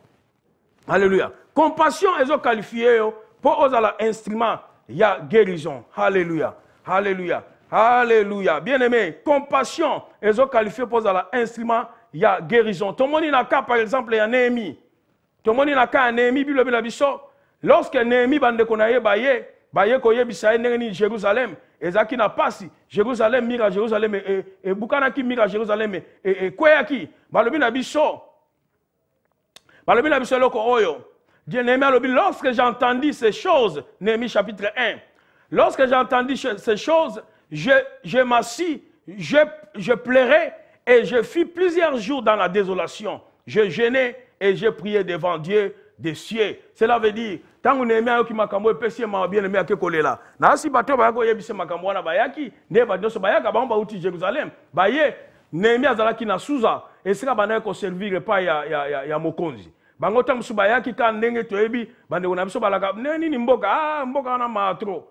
Alléluia. Compassion est qualifiée pour un instrument de guérison. Alléluia. Alléluia. Alléluia. Bien-aimé, compassion est qualifiée pour un instrument de guérison. Tout le monde n'a qu'à, par exemple, il y a Néhémie. Tout le monde n'a qu'à Néhémie, Bible Bisso. Lorsque Néhémie bande konaye baye koye bisaye nengeni Jérusalem, ezaki na pasi Jérusalem mira Jérusalem et bukana ki mira Jérusalem et kweyaki balobi na biso loko oyo. Dieu Néhémie alobi, lorsque j'ai entendu ces choses, Néhémie chapitre 1, lorsque j'ai entendu ces choses, je m'assis, je pleurais et je fus plusieurs jours dans la désolation. Je jeûnais et je priais devant Dieu des cieux. Cela veut dire, tant que Néhémie a makambo epesi ma bien aimé akekolela. Na si bato ba ko yebise makambo wana bayaki, ne ba doso bayaka ba uti Jérusalem. Baye Néhémie azalaki na Suza et sika bana ko servir pas ya mokonzi. bango ta musu bayaki ka ndenge toyebi bande na biso balaka nini mboka mboka na matro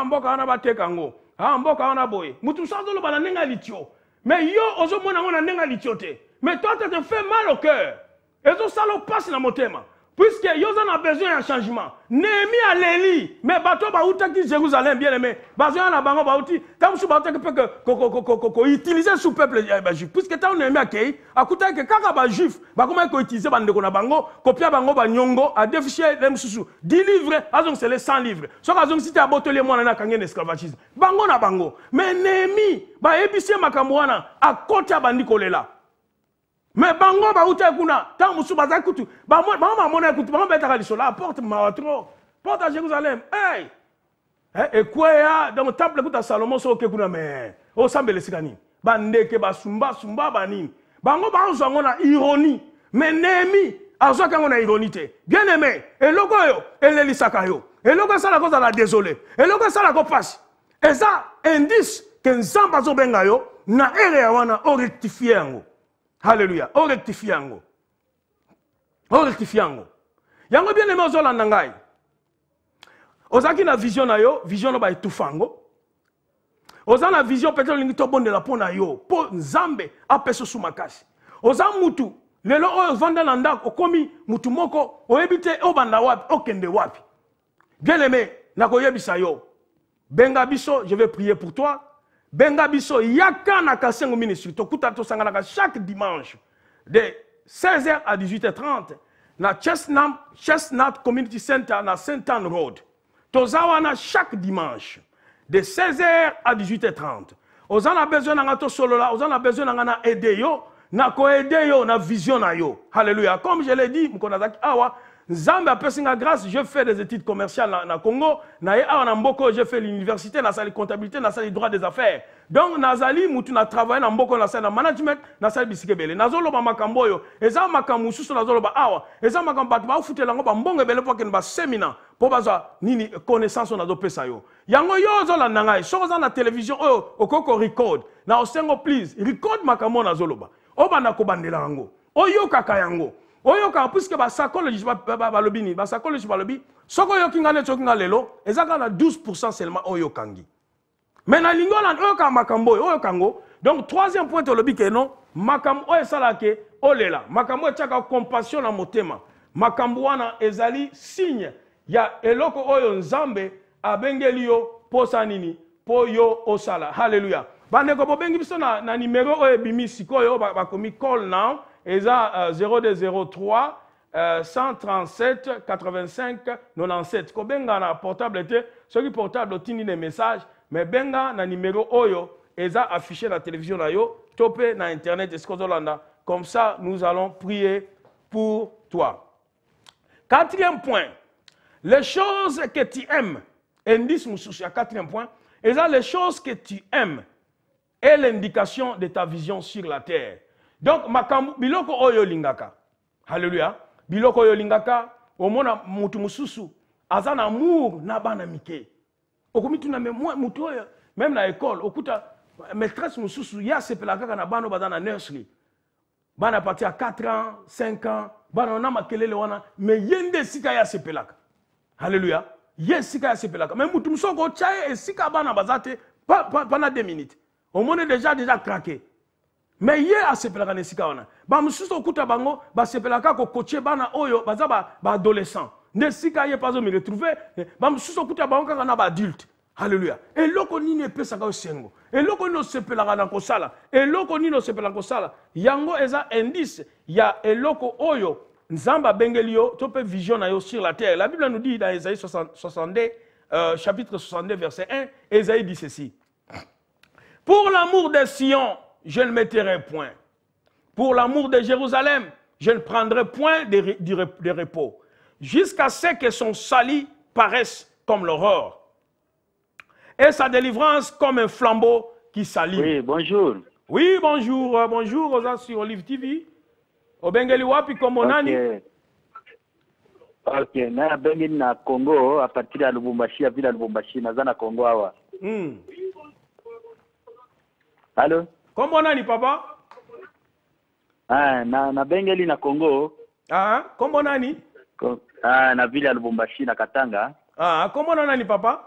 mboka na bateka ngo mboka na boye mutu sanzolo bana nenga litio mais yo ozo mona ngona nenga litio te mais toi tu te fais mal au cœur ezo salo passe na motema puisque yo a besoin d'un changement. Néhémie à l'Élie, mais bateau baouta qui Jérusalem bien aimé, besoin na bango baouti, tant sous bateau que peut utiliser sous peuple juif, puisque tant Néhémie a kei, à côté que kaka ba juif, ba comment ko utiliser bande ko na bango, copia bango ba nyongo, a défier les mususu, 10 livres, azong c'est les 100 livres. So azong si tu as botolé moi na kangen esclavagisme. Bango na bango. Mais Néhémie, ba ebisie makamwana, à côté bandi kolela. Mais bango ba uta kuna tant musu baza kutu ba mona kutu ba betaka lisola porte matro porte à Jérusalem hey et quoi ya dans le temple kuta Salomon so ke kuna mais o sambele sikani ba ndeke ba sumba bani bango ba zongo na ironie mais Néhémie azo kango na ironie te bien aimé et loko yo eleli sakayo et loko sala ko la désolé et loko sala ko passe et ça indice que nzamba zo benga yo na ere ya wana o rectifier ngo. Alléluia. O rectifiango. O rectifiango. Yango bien aimé ozola nangai. Ozaki na vision na yo, vision no ba etufango. Oza na vision peut-être lingi to bonde la pona yo, po nzambe apeso sumakasi. Oza mutu lelo oyo vanda na ndako okomi mutu moko oyebite obanda wapi, okende wapi. Bien aimé, nakoyebisa yo. Benga biso, je vais prier pour toi. Benga biso yaka na kasengo ministry tokuta to sangana chaque dimanche de 16h à 18h30 na Chestnut Community Center na Saint Anne Road. Tozawana chaque dimanche de 16h à 18h30. Ozana besoin na to solo là, ozana besoin na aider yo, na ko aider yo na vision na yo. Alléluia. Comme je l'ai dit, mkonazaki awa Zambia pesinga grâce, je fais des études commerciales na Congo, na Mboko, j'ai fait l'université, na sali comptabilité, na sali droit des affaires. Donc nazali mutu na travailler na Mboko na sali management, na sali bisikebele. Nazolo ba makamboyo, eza makamu susu nazolo ba awa, eza makambo ba futela ngo ba mbongo bele po ken ba seminar, po baza nini connaissance na do pesa yo. Yango yo zola nangai, soza na télévision okoko record. Na osengo please, record makambo nazolo ba. Oba na kobandela ngo. Oyo kaka yango. Oyo ka puisque ba psychologie ba lobini ba psychologie ba lobi soko yo kinga ne chokinga lelo ezaka na 12% seulement oyo kangi mais na lingola oyo ka makambo oyo kango donc troisième point to lobi ke non makambo oyo sala ke olela makambo chaka compassion na motema makambo wana ezali signe ya eloko oyo nzambe abengeli yo posa nini po yo osala haleluya bandeko bobengi biso na numéro oyo bimi sikoyo ba komi call now ESA 0203 137 85 97. Ko benga na portable te, ceux qui portable otini des messages, mais benga na numéro oyo ESA affiché na télévision na yo, topé na internet eskozolanda. Comme ça, nous allons prier pour toi. Quatrième point, les choses que tu aimes. Indice moussouchi à quatrième point, ESA les choses que tu aimes est l'indication de ta vision sur la terre. Donc, makambu biloko oyo lingaka. Alléluia. Biloko oyo lingaka, omona mutu mususu, azana amour na bana mike. Okomitu na mutu oyo, même na école, okuta maîtresse mususu, ya sepelaka na bano bazana nursery. Bana parti à 4 ans, 5 ans, bana na makelele wana, mais yende sika ya sepelaka. Alléluia. Ye sika ya sepelaka. Mais mutu musoko chaye sika bana bazate pendant 2 minutes. Omone déjà craqué. Mais hier a sepelaka nesika wana ba mususu okuta bango ba sepelaka ko coacher bana oyo baza ba adolescent nesika ye pazo me retrouver ba mususu okuta bango kaka na ba adulte haleluya eloko nini epesa ka sengo eloko nini sepelaka na kosala eloko nini sepelaka kosala yango eza indice ya eloko oyo nzamba bengeli yo to pe vision na yo sur la terre. La Bible nous dit dans Ésaïe 62 chapitre 62 verset 1, Ésaïe dit ceci: pour l'amour de Sion, je ne me tairai point. Pour l'amour de Jérusalem, je ne prendrai point de repos, jusqu'à ce que son salut paraisse comme l'aurore, et sa délivrance comme un flambeau qui s'allume. Oui, bonjour. Oui, bonjour. Bonjour, Oza sur Olive TV. Obengeli wapi komonani? Ok, na bengeli na Congo, à partir de Lubumbashi, à ville de Lubumbashi, na zana Congo awa. Allô? Comment on a dit, papa? Na bengeli na Congo, Ah, kombo nani? Na ville ya Lubumbashi na Katanga. Ah, kombo nani papa?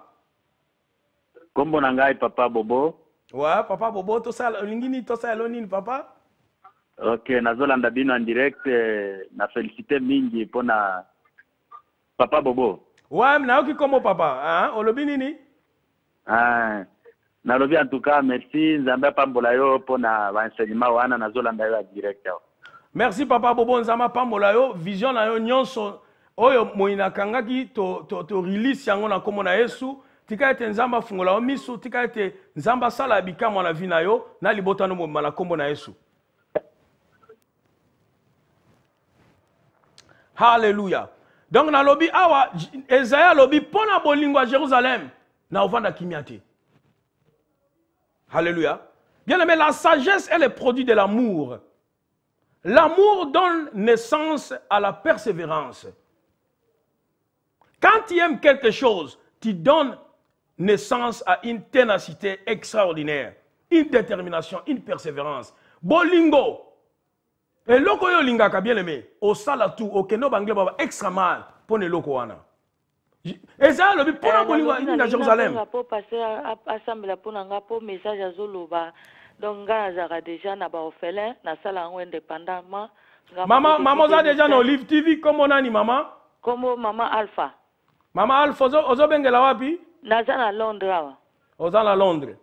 Kombo na ngai papa Bobo. Ouais, papa Bobo to sala lingini to sala nini papa? OK, nazolanda bino en direct na félicité mingi pona papa Bobo. Ouais, na oki kombo papa, hein? Olobi nini? Na lobi en tout cas merci nzambe pambola yo pona enseignement wana nazolanda yo en direct. Merci papa Bobo nzamba pambola yo vision na yo nyonso oyo moina kangaki to release yango na kombo na Yesu tika ete nzamba fungola o misu tika ete nzamba sala bikamo na vina yo na libota no na kombo na Yesu. Hallelujah. Donc na lobi awa Esaïa lobi pona bolingo à Jérusalem na ovanda kimiate. Hallelujah. Bien aimé, la sagesse est le produit de l'amour. L'amour donne naissance à la persévérance. Quand tu aimes quelque chose, tu donnes naissance à une ténacité extraordinaire, une détermination, une persévérance. Bolingo. Et loko yo lingaka bien aimé, au salatu, au keno bangle baba extra mal pour ne loko wana. Et ça le but pour la bolingo à Jérusalem. Pour passer assemblée pour nga pour message à Zoloba. Donc nga déjà na ba orphelin na sala indépendamment. Maman za déjà na Olive TV comme on a ni maman. Comme maman Alpha. Maman Alpha ozo bengela wapi? Naza na Londres. Oza na Londres.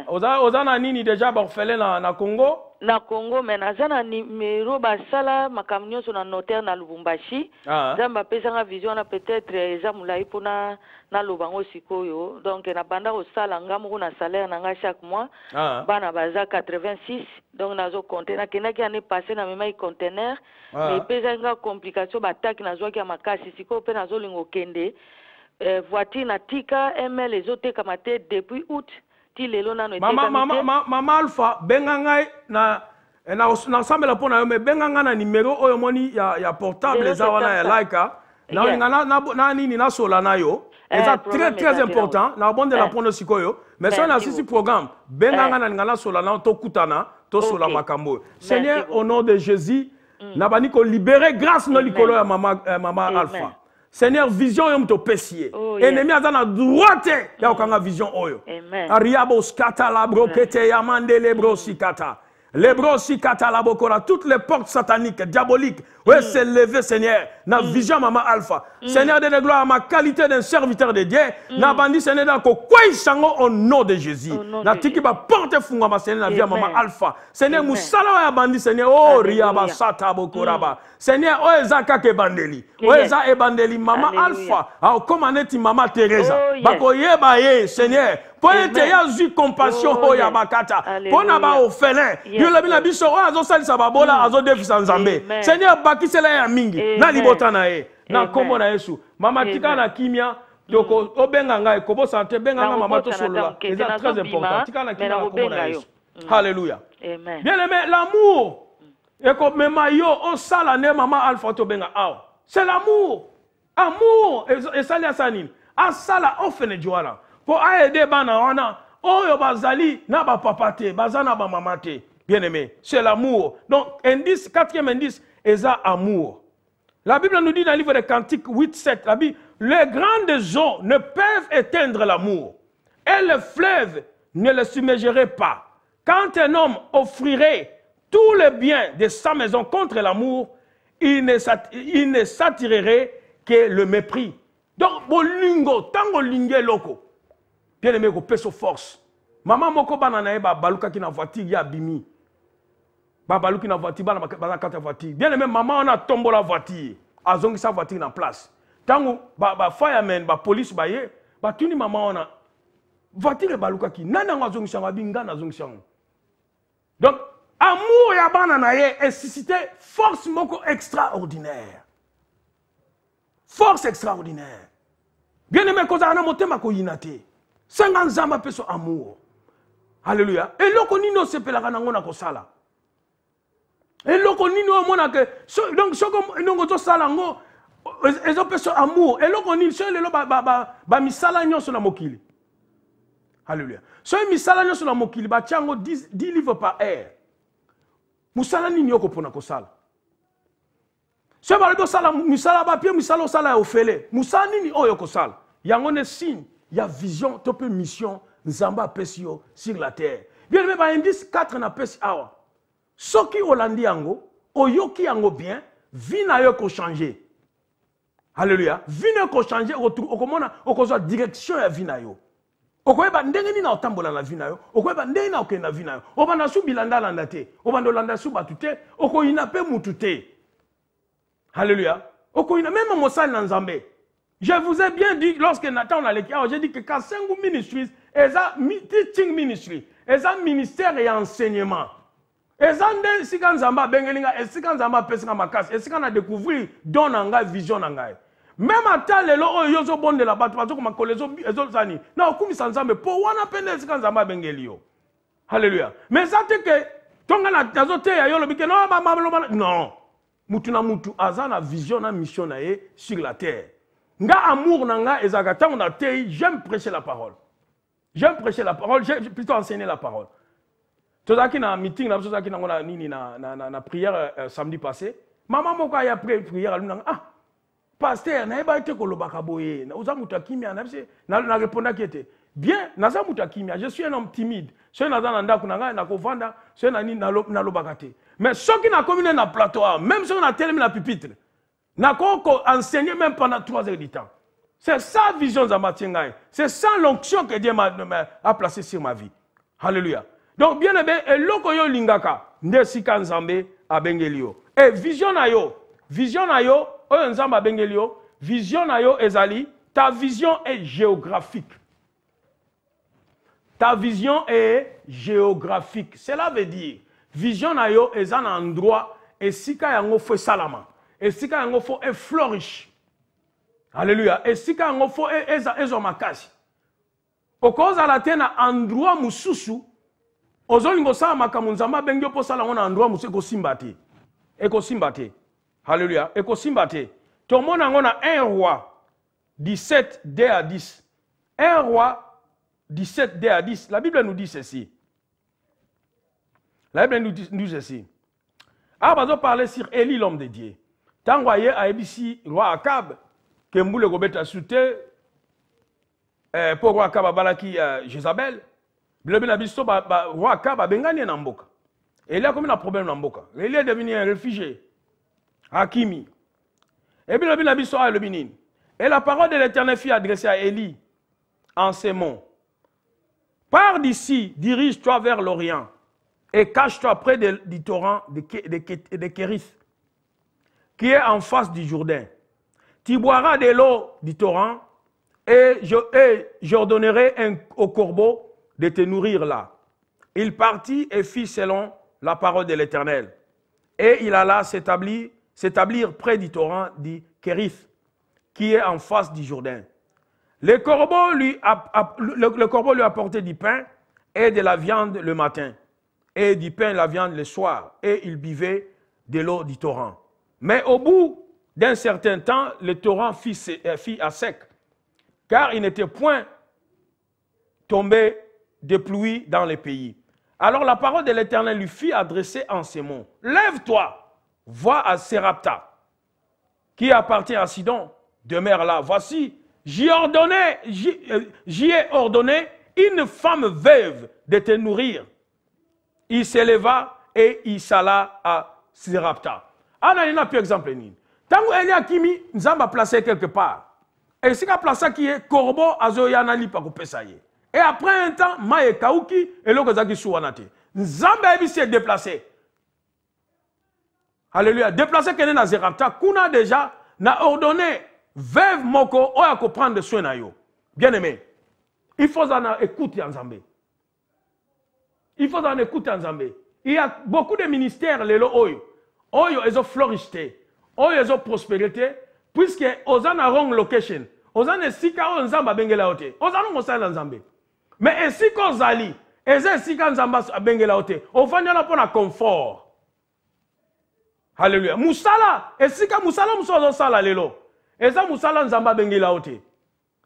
Oza na nini déjà ba orphelin na Congo? Na Congo mais naza na numéro ba sala makamnyo so na notaire na Lubumbashi. Zamba pesa nga vision na peut-être eza mulai pona na lobango sikoyo. Donc na banda o sala ngamu na salaire na nga chaque mois. Bana baza 86. Donc nazo compter na kenaki année passée na mema conteneur. Mais pesa nga complication ba attaque na zo ki makasi siko pe nazo lingo kende. Voiture na tika ML ezoteka mate depuis août. Mama Alpha bengangai na ensemble pona yo me benganga na numéro oyo moni ya portable eza wana ya laika na nini na sola na yo eza très important na bonde la pono sikoyo mais ça na sisi programme benganga na ngana sola na to kutana to sola makambo. Seigneur au nom de Jésus na bani ko libérer grâce no likolo ya mama Alpha. Seigneur, vision yom to pesier. Ennemi azana droite ya okanga vision oyo. Ariabo skata la brokete ya mandele brosikata. Les brosikata la bokora, toutes les portes sataniques, diaboliques, ouais, c'est levé, Seigneur. Na vision maman Alpha. Seigneur de gloire, ma qualité d'un serviteur de Dieu. Na bandi Seigneur d'ako quoi chango au nom de Jésus. Na tiki ba porte funga ma Seigneur na via maman Alpha. Seigneur musala ya bandi Seigneur oh riaba sata bokoraba. Seigneur oh ezaka ke bandeli. Oh eza e bandeli maman Alpha. Ah comme aneti maman Teresa. Bako yeba ye Seigneur. Pour ete ya zu compassion oh ya bakata. Pour na ba orphelin. Dieu la bina biso oh azo salisa babola azo defisa nzambe. Seigneur bakisela ya mingi. Na libota na ye. Na kombo na Yesu. Mama tika na kimia. Yoko obenga ngai kobo santé benga nga mama to solola. C'est très important. Tika na kimia na kombo na Yesu. Alléluia. Amen. Bien aimé, l'amour. Et comme mema yo o sala ne mama Alpha to benga aw. C'est l'amour. Amour et sali asanine. Asala ofene joala. Pour aider bana wana oyo bazali na ba papate, bazana ba mamate. Bien aimé, c'est l'amour. Donc indice, quatrième indice, eza amour. La Bible nous dit dans le livre des Cantiques 8-7, la Bible, les grandes eaux ne peuvent éteindre l'amour. Et le fleuve ne le submergerait pas. Quand un homme offrirait tous les biens de sa maison contre l'amour, il ne s'attirerait que le mépris. Donc, bolingo, tango lingé loko. Bien aimé, ko peso force. Maman moko banana ba baluka ki na voiture ya bimi. Ba baluki na voiture bana ba kata voiture. Bien aimé, maman on a tombé la voiture. Azongi sa voiture na place. Tango ba fireman, ba police ba ye, ba tuni maman on a voiture baluka ki nana ngazongi sanga binga na zongi sanga. Donc amour ya bana na ye est suscité force moko extraordinaire. Force extraordinaire. Bien aimé, koza ana motema ko yinate. Senga nzamba peso amour. Alléluia. Et loko nino sepelaka nango na kosala. Et loko nino mona ke donc soko nongo to sala ngo ezo peso amour. Et loko nino so lelo ba misala nyonso na mokili. Alléluia. So misala nyonso na mokili ba tiango 10 livres par heure. Musala nini yoko pona kosala. Ce balado sala musala ba pie musala sala ofele. Musala nini oyo ko sala. Yango ne signe, il y a vision, tope mission nzamba pesio sur la terre. Bien mais ba indice 4 na pesi awa. Soki olandi yango, oyoki yango bien, vie na yo ko changer. Alléluia. Vie na ko changer okomona okozwa direction ya vie na yo. Okoyeba ndenge nini na otambola na vie na yo, okoyeba ndenge na okenda vie na yo. Obanda su bilanda landa te, obanda landa su batute, okoyina pe mutute. Alléluia. Okoyina même mosali na nzambe. Je vous ai bien dit lorsque Nathan a l'écrit, j'ai dit que Kasengu Ministries, eza teaching ministry, eza ministère et enseignement. Eza nde sika nzamba bengelinga, esika nzamba pesinga makasi, esika na découvrir don nanga vision nanga. Même ata lelo oyo yozo bonde la bato bazo kuma kolezo ezo zani. Na okumisa nzambe po wana pende esika nzamba bengeli yo. Alléluia. Mais ça te que tonga na nazo te ya yo lobike no mama non. Mutu na mutu azana vision na mission na ye sur la terre. Nga amour nanga ezakata on a te j'aime prêcher la parole. J'aime prêcher la parole, j'ai plutôt enseigner la parole. Tozaki na meeting na tozaki na ngona nini na prière samedi passé. Maman moko ya prière aluna pasteur na eba ete kolobaka boye. Na uza mutu akimia na répondre qui était bien, naza mutu akimia, je suis un homme timide. Ce na dans ndako nanga na kovanda, ce na nini na lobaka te. Mais ceux qui na communié na plateau, même si on a tellement la pupitre, n'a qu'à enseigner même pendant 3 heures du temps. C'est ça la vision de Matingaï. C'est ça l'onction que Dieu a placée sur ma vie. Alléluia. Donc, bien aimé, et l'okoyo lingaka, ndesika nzambe abengelio. Et vision na yo, oyo nzambe abengelio, vision na yo ezali, ta vision est géographique. Ta vision est géographique. Cela veut dire, vision na yo est un endroit, et sika yango fo salama. Et si quand on faut un flourish. Alléluia. Et si quand on faut un makasi. Au cause à la tena endroit mususu. Ozolingo sa makamunzama bengyo po sala on endroit musu ekosimbate. Ekosimbate. Alléluia. Ekosimbate. Tout le monde a un roi 17 D à 10. Un roi 17 D à 10. La Bible nous dit ceci. La Bible nous dit ceci. Ah, on va parler sur Élie, l'homme de Dieu. Tant voyez à ABC, roi Akab, que Mboule Gobet a souté, pour roi Akab a balaki Jézabel, le roi Akab a bengani Namboka. Et il a comme un problème Namboka. Il est devenu un réfugié. Hakimi. Et bien le biso a le binin. Et la parole de l'Éternel fut adressée à Élie en ces mots. Pars d'ici, dirige-toi vers l'Orient et cache-toi près du torrent de Kérith, qui est en face du Jourdain. Tu boiras de l'eau du torrent et j'ordonnerai au corbeau de te nourrir là. Il partit et fit selon la parole de l'Éternel. Et il alla s'établir près du torrent du Kérith, qui est en face du Jourdain. Le corbeau lui apportait du pain et de la viande le matin, et du pain et la viande le soir, et il buvait de l'eau du torrent. Mais au bout d'un certain temps, le torrent fit à sec, car il n'était point tombé de pluie dans les pays. Alors la parole de l'Éternel lui fit adresser en ces mots. Lève-toi, va à Sérapta, qui appartient à Sidon, demeure là. Voici, j'y ai ordonné une femme veuve de te nourrir. Il s'éleva et il s'alla à Sérapta. Ah, il y a un exemple. Tant que Elia Kimi, nous avons placé quelque part. Et si on a placé qui est corbeau, azoyana li pa kopesaye. Et après un temps, Maïe Kauki et l'autre Zaki Souanate. Nous avons s'est déplacé. Alléluia. Déplacé qu'il est dans Zerapta, qu'on a déjà ordonné veuve moko oya ko prendre soin na yo. Bien aimé. Il faut en écouter en Zambé. Il faut en écouter en Zambé. Il y a beaucoup de ministères les oyo. Oyo ils ont flourishé. Oyo ils ont prospérité puisque ozan a wrong location. Ozan esika o nzamba bengela ote. Ozan no mosala nzambe. Mais esika ozali, eza esika nzamba bengela ote. Ofanya pour na confort. Alléluia. Musala, esika musala musozo sala lelo. Eza musala nzamba bengela ote.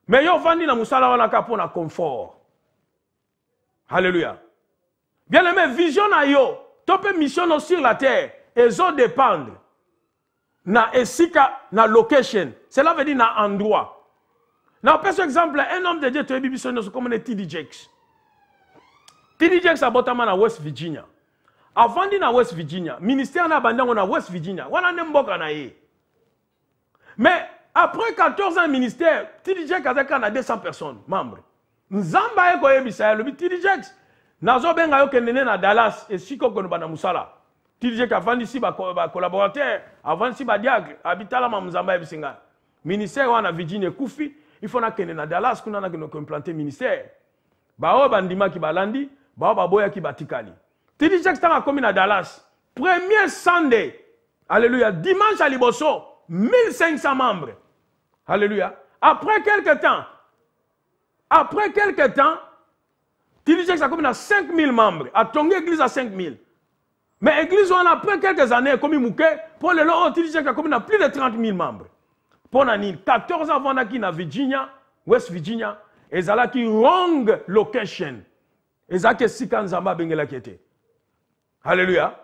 Mais yo fandi na musala wana ka pour na confort. Alléluia. Bien aimé, vision na yo, tope mission sur la terre, et zo dépendre. na esika, na location. Cela veut dire na endroit. Na par exemple, un homme de Dieu, tu es bibiso, comme T.D. Jakes. T.D. Jakes a botama na West Virginia. Avant de na West Virginia, ministère na bandango na West Virginia. Wana nemboka na ye. Mais après 14 ans de ministère, T.D. Jakes a 200 personnes, membres. Nzamba eko yebisa le T.D. Jakes. Nazo benga yo kendene na Dallas et siko kono bana musala. T.D. Jakes avant ici ba collaborateur, avant ici ba diacre, habitala ma Nzamba yebisinga. Ministère wana Virginia kufi, il faut na kende na Dallas kuna na keno implanter ministère. Ba o bandima ki balandi, ba o baboya ki batikali. T.D. Jakes tanga komi na Dallas. Premier Sunday. Alléluia, dimanche à Liboso, 1500 membres. Alléluia. Après quelques temps, T.D. Jakes a comme 5000 membres. A Tongue église à 5000. Mais l'église, après quelques années, comme il pour le long, T.D. Jakes a comme plus de 30 000 membres. Pour l'année, 14 ans avant qu'il na Virginia, West Virginia, et ça qui wrong location. Et ça qui si quand Zamba bengela qui était. Alléluia.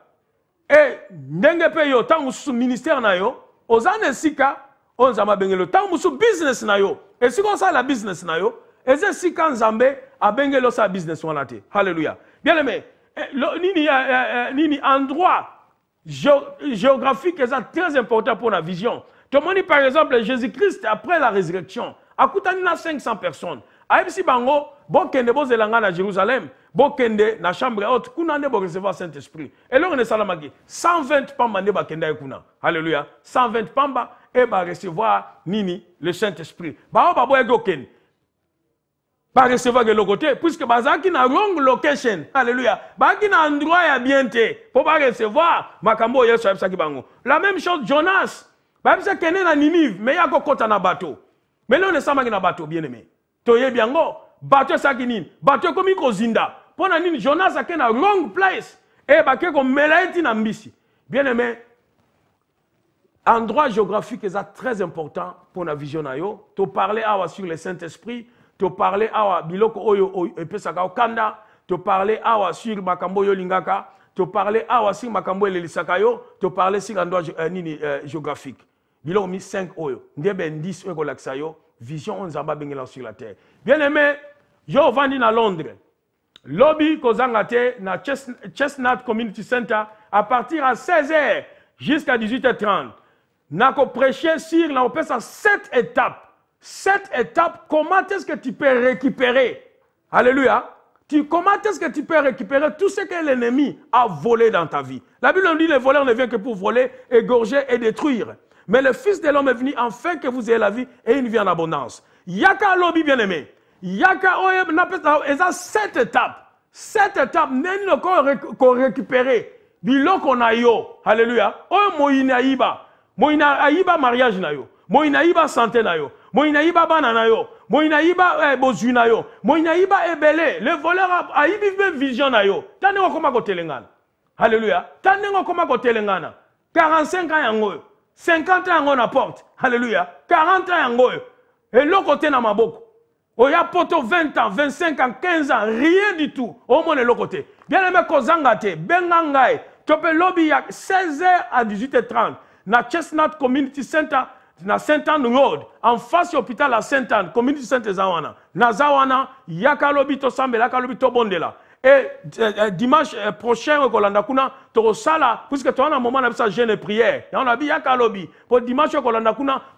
Et ndenge pe yo tant sous ministère na yo, ozane sika on Zamba bengelo tant sous business na yo. Et si on ça la business na yo, et c'est si quand Zambé a bengelo sa business on late. Alléluia. Bien aimé, nini endroit géographique est très important pour la vision. Tu me dis par exemple Jésus-Christ après la résurrection, a coûté 500 personnes. Aïbsi bango, bon kende bo zelanga na Jérusalem, bon kende na chambre haute, kuna ne bo recevoir Saint-Esprit. Et là on est salamaki, 120 pamba ne ba kenda kuna. Alléluia. 120 pamba et ba recevoir nini le Saint-Esprit. Ba ba bo ego ken. Ba recevoir de l'autre côté puisque bazaki na wrong location. Alléluia. Ba ki na endroit ya bien te pour ba recevoir makambo yeso abisa ki bango. La même chose Jonas. Ba bisa kene na Ninive, mais ya ko kota na bateau. Mais là on est salamaki na bateau bien aimé. Toye biango, bateau sakinin, bateau comme ikozinda. Pona nini Jonas a na wrong place. Et baké comme melaiti na mbisi. Bien aimé, endroit géographique est très important pour la vision na yo. To parler awa sur le Saint-Esprit, to parler awa biloko oyo epesaka okanda, to parler awa sur makambo yo lingaka, to parler awa sur makambo elelisaka yo, to parler sur endroit géographique. Biloko mi 5 oyo. Ndebe 10 oyo kolakisa yo. Vision on zamba bengela sur la terre. Bien aimé, je vandi na Londres. Lobby kozangate na Chestnut Community Center à partir à 16h jusqu'à 18h30. Nako prêcher sur la opesse à 7 étapes. 7 étapes, comment est-ce que tu peux récupérer? Alléluia. Comment est-ce que tu peux récupérer tout ce que l'ennemi a volé dans ta vie? La Bible nous dit le voleur ne vient que pour voler, égorger et détruire. Mais le Fils de l'homme est venu afin que vous ayez la vie et une vie en abondance. Yaka lobby bien aimé. Yaka oye et ça 7 étapes. 7 étapes n'est qu'on récupérer. Biloko na yo. Alléluia. Oye moïna iba. Moïna aiba mariage na yo. Moïna iba santé na yo. Moïna iba bana na yo. Moïna iba bozu na yo. Moïna iba ebele. Le voleur a ibi vision na yo. Tane ngokoma ko telengana. Alléluia. Tane ngokoma ko telengana. 45 ans yango. 50 ans on apporte. Alléluia. 40 ans yango. Et l'autre côté na maboko. Oya poto 20 ans, 25 ans, 15 ans, rien du tout. Au moins l'autre côté. Bien aimé kozangate, bengangae. Tope lobby ya 16h à 18h30 na Chestnut Community Center na Saint-Anne Road en face hôpital la Saint-Anne Community Center zawana. Na zawana yaka lobby to sambela ka lobby to bondela. Et dimanche prochain, tu sala, puisque tu as un moment de jeûne et prière. Et on a dit yaka lobby. Pour dimanche,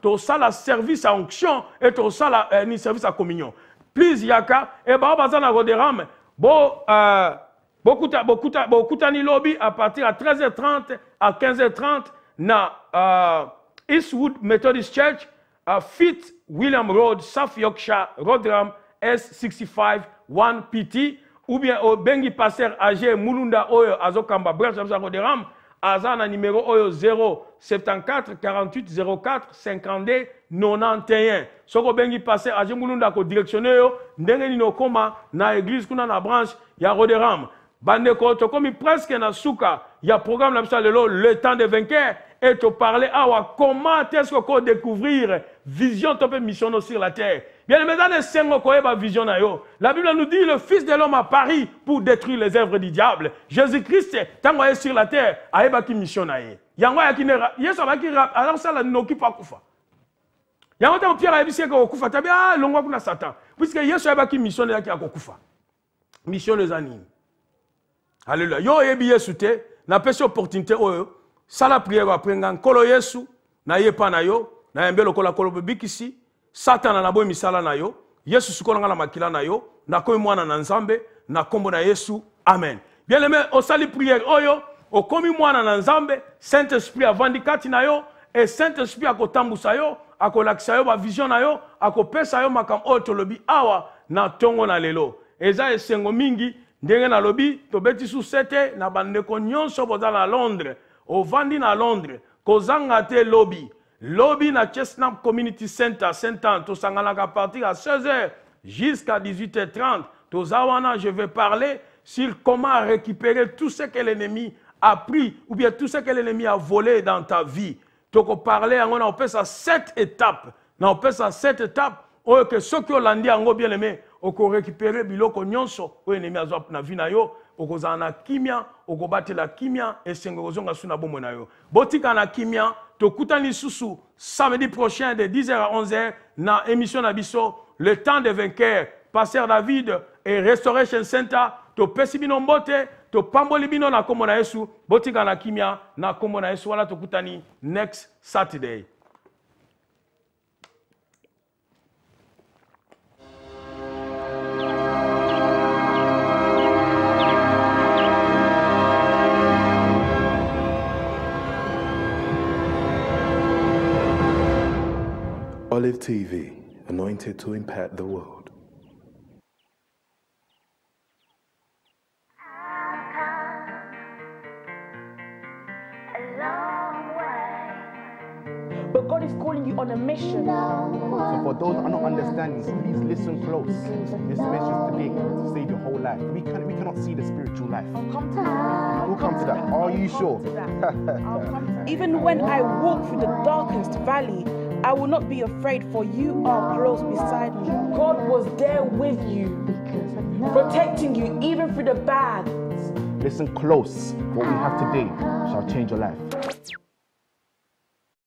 tu sala service à onction et tu sala ni service à communion. Plus yaka et bah bazan à Roderam. Beaucoup de lobby à partir à 13h30 à 15h30 na Eastwood Methodist Church à Fitz William Road, South Yorkshire, Roderam S65 1PT. Ou bien au bengi passer âgé Mulunda Oyo Azokamba Branch Roderam Azana numéro Oyo 074 48 04 52 91. Soko bengi passer âgé Mulunda ko directionné yo ndenge ni koma na église kuna na branche ya Roderam. Bande ko to komi presque na suka ya programme la le temps de vainqueur et te parler awa comment est-ce qu'on découvrir vision top mission sur la terre. Bien aimé dans les 5 vision na yo. La Bible nous dit le Fils de l'homme a pari pour détruire les œuvres du diable. Jésus-Christ tant sur la terre a eba ki mission na ye. yango ya kinera yesu abaki alors ça la noki pas kufa yango ta Pierre a bisé ko kufa tabi ah longwa kuna Satan puisque yesu abaki mission ya ki akokufa mission les anime alléluia yo yebi yesu te na pesi opportunité oyo sala prière après ngan kolo yesu na yepa na yo na yembelo kola kolo bikisi Satan na boy misala na yo yesu sukola ngala makila na yo na koyi mwana na nzambe na kombo na yesu amen bien aimé au sali prière oyo o komi mwana na nzambe Saint-Esprit avandi kati na yo et Saint-Esprit akotambusa yo akolakisa yo ba vision na yo akopesa yo makam oyo tolobi awa na tongo na lelo eza esengo mingi ndenge na lobi tobeti su sete na bandeko nyonso boza na Londres ovandi na Londres kozanga te lobby na Chestnut Community Center Saint-Anne tosanganaka à partir à 16h jusqu'à 18h30 tozawana je vais parler sur comment récupérer tout ce que l'ennemi a pris ou bien tout ce que l'ennemi a volé dans ta vie. Toko parler on appelle ça 7 étapes. On appelle ça 7 étapes ou que ceux qui ont landé en bien aimé oko récupérer biloko nyonso o ennemi azwa na vie na yo okozana kimia okobatela kimia et sengozonga suna bomo na yo. Botika na kimia tokutani susu samedi prochain de 10h à 11h na émission na biso le temps des vainqueurs. Pasteur David et Restoration Center to pesi bino mbote to pamboli bino na kombo na Yesu botika na kimia na kombo na Yesu wala tokutani next Saturday. Olive TV, anointed to impact the world. But God is calling you on a mission. So for those that are not understanding, please listen close. This message today can save your whole life. We cannot see the spiritual life. I'll come to that. We'll come to that. Are you sure? Even when I walk through the darkest valley, I will not be afraid, for you are close beside me. God was there with you, protecting you even through the bad. Listen close. What we have today shall change your life.